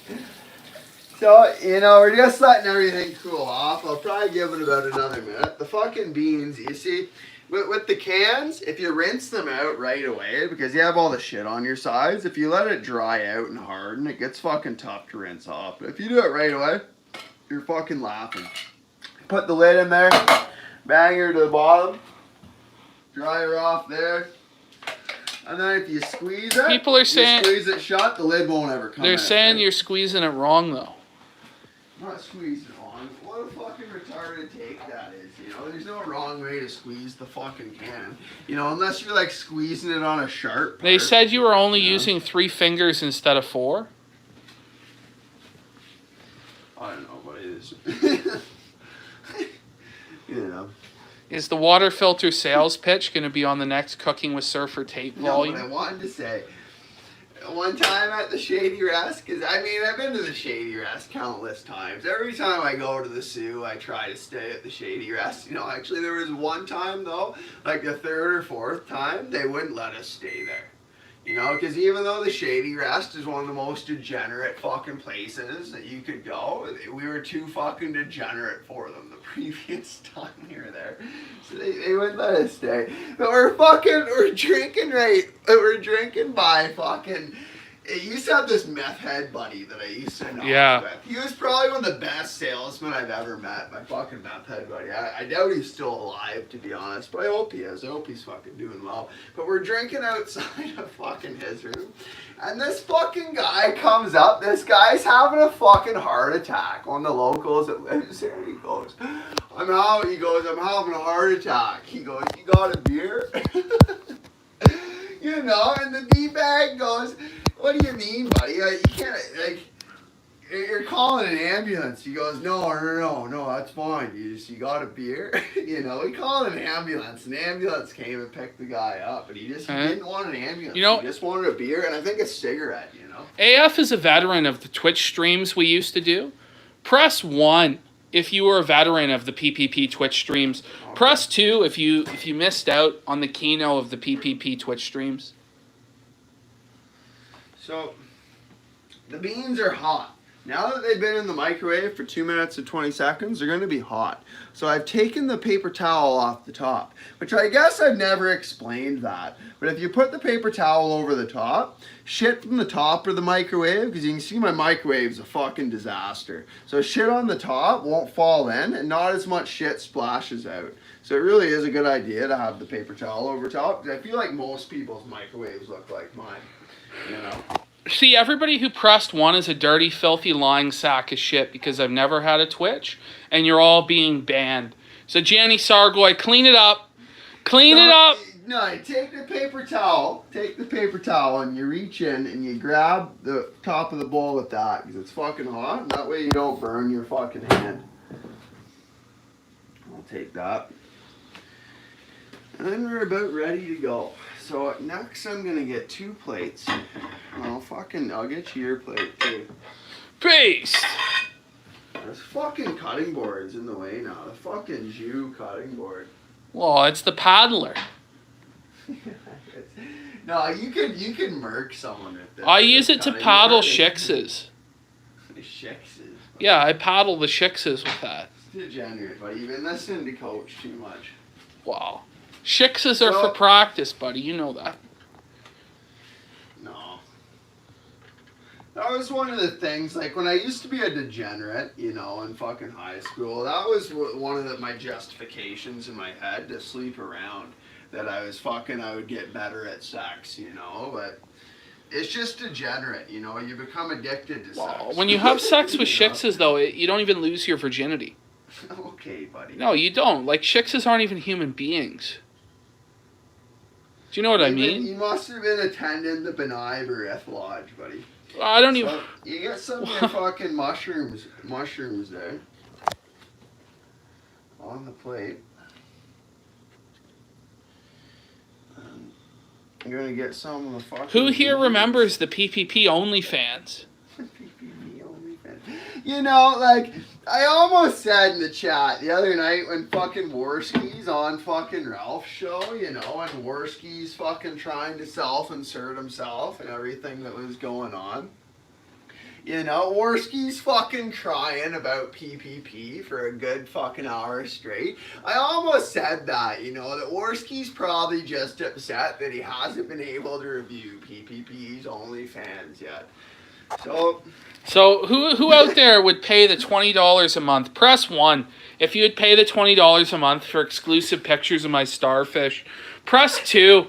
So, you know, we're just letting everything cool off. I'll probably give it about another minute. The fucking beans, you see, with the cans, if you rinse them out right away, because you have all the shit on your sides, if you let it dry out and harden, it gets fucking tough to rinse off. But if you do it right away, you're fucking laughing. Put the lid in there, bang her to the bottom, dry her off there. And then if you squeeze it, people are saying, squeeze it shut, the lid won't ever come out. They're saying you're squeezing it wrong, though. I'm not squeezing it on. What a fucking retarded take that is, you know? There's no wrong way to squeeze the fucking can. You know, unless you're like squeezing it on a sharp part. They said you were only using 3 fingers instead of 4. I don't know what it is. You know. Is the water filter sales pitch going to be on the next Cooking with Surfer tape volume? No, what I wanted to say, one time at the Shady Rest, because I mean, I've been to the Shady Rest countless times. Every time I go to the Sioux, I try to stay at the Shady Rest. You know, actually there was one time though, like the 3rd or 4th time, they wouldn't let us stay there. You know, because even though the Shady Rest is one of the most degenerate fucking places that you could go, we were too fucking degenerate for them the previous time we were there. So they wouldn't let us stay. But we're drinking by fucking, it used to have this meth head buddy that I used to know. Yeah. With. He was probably one of the best salesmen I've ever met, my fucking meth head buddy. I doubt he's still alive, to be honest, but I hope he is. I hope he's fucking doing well. But we're drinking outside of fucking his room, and this fucking guy comes up. This guy's having a fucking heart attack on the locals that lives here. He goes, I'm having a heart attack. He goes, you got a beer? You know, and the D-bag goes, what do you mean, buddy? You can't, like, you're calling an ambulance. He goes, no, that's fine. You got a beer? You know, we called an ambulance. An ambulance came and picked the guy up, but he didn't want an ambulance. You know, he just wanted a beer and I think a cigarette, you know. AF is a veteran of the Twitch streams we used to do. Press 1 if you were a veteran of the PPP Twitch streams. Okay. Press 2 if you missed out on the keynote of the PPP Twitch streams. So, the beans are hot. Now that they've been in the microwave for 2 minutes and 20 seconds, they're going to be hot. So I've taken the paper towel off the top, which I guess I've never explained that. But if you put the paper towel over the top, shit from the top of the microwave, because you can see my microwave's a fucking disaster. So shit on the top won't fall in, and not as much shit splashes out. So it really is a good idea to have the paper towel over top, because I feel like most people's microwaves look like mine. You know. See, everybody who pressed 1 is a dirty, filthy, lying sack of shit because I've never had a Twitch, and you're all being banned. So, Janny Sargoy, clean it up. Clean it up. No, take the paper towel. Take the paper towel, and you reach in, and you grab the top of the bowl with that, because it's fucking hot, and that way you don't burn your fucking hand. I'll take that. And then we're about ready to go. So next I'm gonna get 2 plates. I'll get you your plate too. Paste! There's fucking cutting boards in the way now. The fucking Jew cutting board. Well, it's the paddler. No, you could murk someone with this. I use it to paddle shixes. Shixes? Yeah, I paddle the shixes with that. It's degenerate, buddy. You've been listening to Coach too much. Wow. Shixes are for practice, buddy. You know that. No. That was one of the things, like, when I used to be a degenerate, you know, in fucking high school, that was one of my justifications in my head to sleep around. That I would get better at sex, you know, but it's just degenerate, you know, you become addicted to sex. When you have sex with shixes, though, you don't even lose your virginity. Okay, buddy. No, you don't. Like, shixes aren't even human beings. Do you know what I mean? You must have been attending the Benai Barith Lodge, buddy. I don't even... You get some of your fucking mushrooms there. On the plate. I'm gonna get some of the fucking. Who here beans. remembers the PPP OnlyFans? You know, like, I almost said in the chat the other night when fucking Worski's on fucking Ralph's show, you know, and Worski's fucking trying to self-insert himself and everything that was going on. You know, Worski's fucking crying about PPP for a good fucking hour straight. I almost said that, you know, that Worski's probably just upset that he hasn't been able to review PPP's OnlyFans yet. So who out there would pay the $20 a month? Press 1 if you would pay the $20 a month for exclusive pictures of my starfish. Press 2.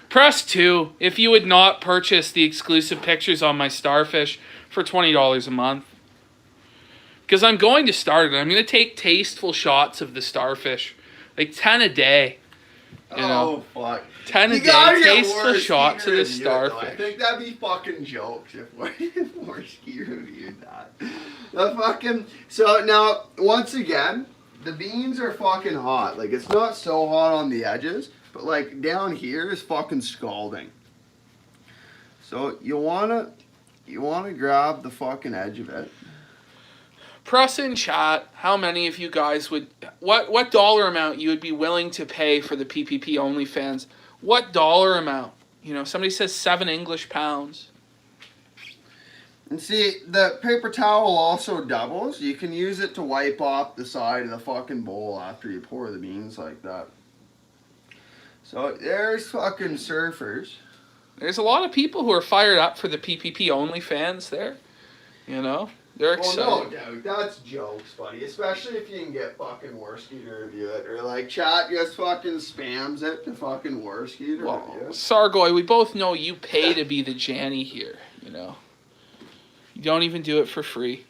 Press 2 if you would not purchase the exclusive pictures on my starfish for $20 a month. Because I'm going to start it. I'm going to take tasteful shots of the starfish. Like 10 a day. You know? Oh, fuck. 10 a day. Tasteful shots of the starfish. I think that'd be fucking jokes if Worski reviewed that. The fucking... So, now, once again, the beans are fucking hot. Like, it's not so hot on the edges, but, like, down here is fucking scalding. So, you wanna grab the fucking edge of it. Press in chat how many of you guys would... What dollar amount you would be willing to pay for the PPP OnlyFans. What dollar amount? You know, somebody says 7 English pounds. And see, the paper towel also doubles. You can use it to wipe off the side of the fucking bowl after you pour the beans like that. So there's fucking surfers. There's a lot of people who are fired up for the PPP OnlyFans there. You know? They're excited. Well, no doubt. That's jokes, buddy. Especially if you can get fucking Worski to review it. Or like chat just fucking spams it to fucking Worski to review it. Sargoy, we both know you pay to be the Janny here, you know. You don't even do it for free.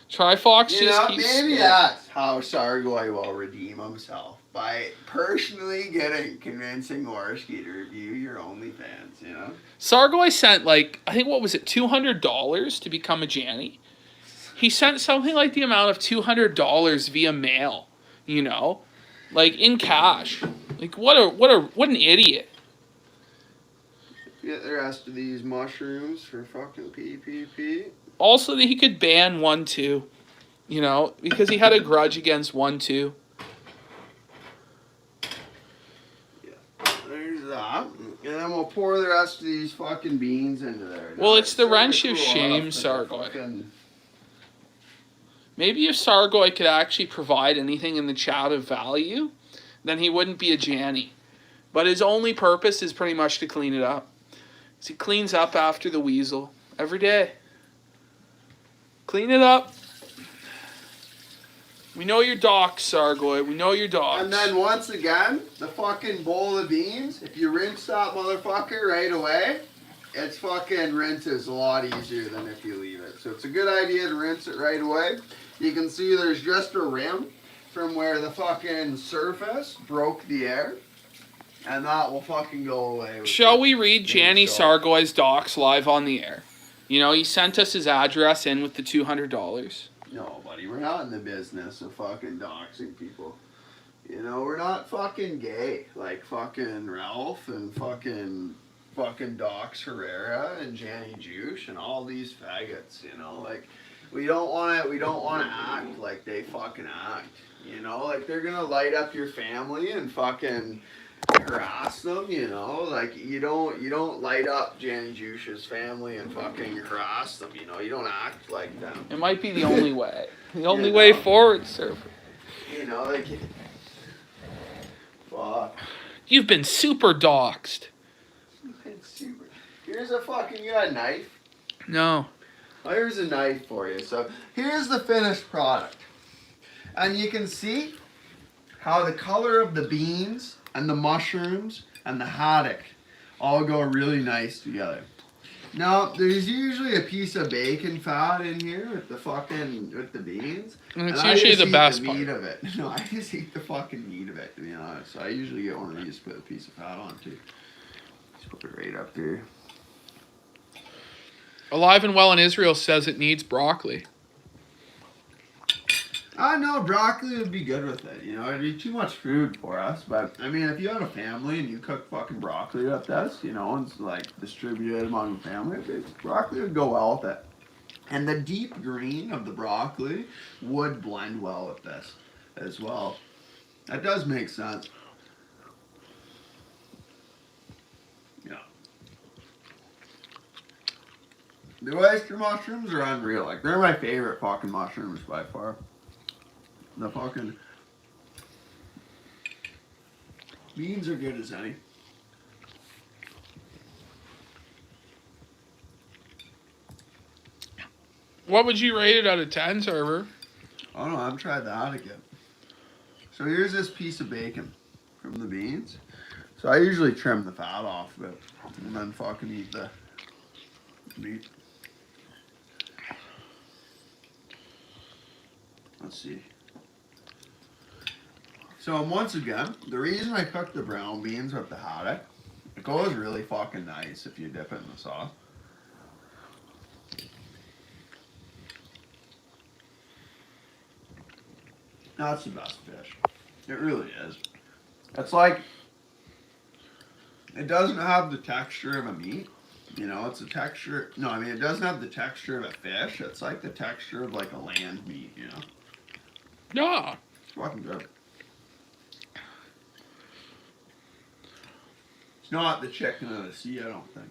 Trifox just keeps... Maybe that's how Sargoy will redeem himself. By personally convincing Worski to review your OnlyFans, you know? Sargoy sent, like, I think, what was it, $200 to become a Janny? He sent something like the amount of $200 via mail, you know? Like, in cash. Like, what an idiot. Get the rest of these mushrooms for fucking PPP. Also, that he could ban 1-2, you know? Because he had a grudge against 1-2. That, and then we'll pour the rest of these fucking beans into there. Well, it's the wrench of shame, Sargoy. Fucking... Maybe if Sargoy could actually provide anything in the chat of value, then he wouldn't be a Janny. But his only purpose is pretty much to clean it up. So he cleans up after the weasel every day. Clean it up. We know your docs, Sargoy. We know your docs. And then once again, the fucking bowl of beans, if you rinse that motherfucker right away, it's fucking rinses a lot easier than if you leave it. So it's a good idea to rinse it right away. You can see there's just a rim from where the fucking surface broke the air. And that will fucking go away. Shall we read Janny Sargoy's docs live on the air? You know, he sent us his address in with the $200. No, buddy, we're not in the business of fucking doxing people. You know, we're not fucking gay like fucking Ralph and fucking Dox Herrera and Janny Juice and all these faggots. You know, like we don't want to act like they fucking act. You know, like they're gonna light up your family and fucking harass them, you know, like you don't light up Janny Juice's family and fucking harass them, you know, you don't act like them. It might be the only way. The only way forward, surfer. You know, like, fuck. You've been super doxed. Here's a fucking, you got a knife? No. Well, here's a knife for you. So here's the finished product. And you can see how the color of the beans and the mushrooms and the haddock all go really nice together. Now, there's usually a piece of bacon fat in here with the beans. And it's usually the best part. I just eat the meat of it. No, I just eat the fucking meat of it, to be honest. So I usually get one of these to put a piece of fat on, too. Just put it right up here. Alive and Well in Israel says it needs broccoli. No, broccoli would be good with it. You know, it'd be too much food for us. But I mean, if you had a family and you cook fucking broccoli with this, you know, and it's like distributed among the family, broccoli would go well with it. And the deep green of the broccoli would blend well with this as well. That does make sense. Yeah. The oyster mushrooms are unreal. Like, they're my favorite fucking mushrooms by far. The fucking beans are good as any. What would you rate it out of 10, server? Oh no, I've tried that again. So here's this piece of bacon from the beans. So I usually trim the fat off of it and then fucking eat the meat. Let's see. So once again, the reason I cook the brown beans with the haddock, it goes really fucking nice if you dip it in the sauce. That's the best fish. It really is. It's like, it doesn't have the texture of a meat. You know, it's a texture. No, I mean, it doesn't have the texture of a fish. It's like the texture of like a land meat, you know? Yeah. It's fucking good. It's not the chicken of the sea, I don't think.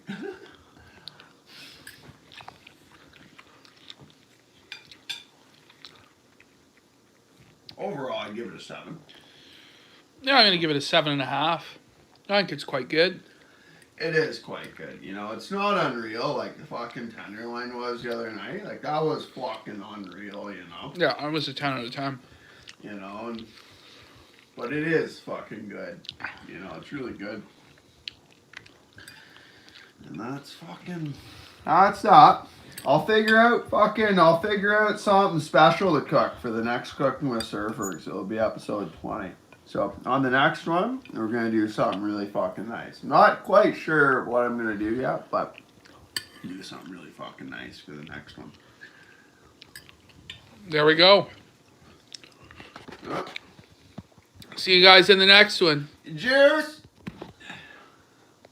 Overall, I'd give it a 7. Yeah, I'm going to give it a 7.5. I think it's quite good. It is quite good, you know. It's not unreal like the fucking tenderloin was the other night. Like, that was fucking unreal, you know. Yeah, I was a 10 out of 10. You know, but it is fucking good. You know, it's really good. And that's that. I'll figure out something special to cook for the next Cooking with Surfers. It'll be episode 20. So on the next one, we're gonna do something really fucking nice. Not quite sure what I'm gonna do yet, but do something really fucking nice for the next one. There we go. See you guys in the next one. Cheers!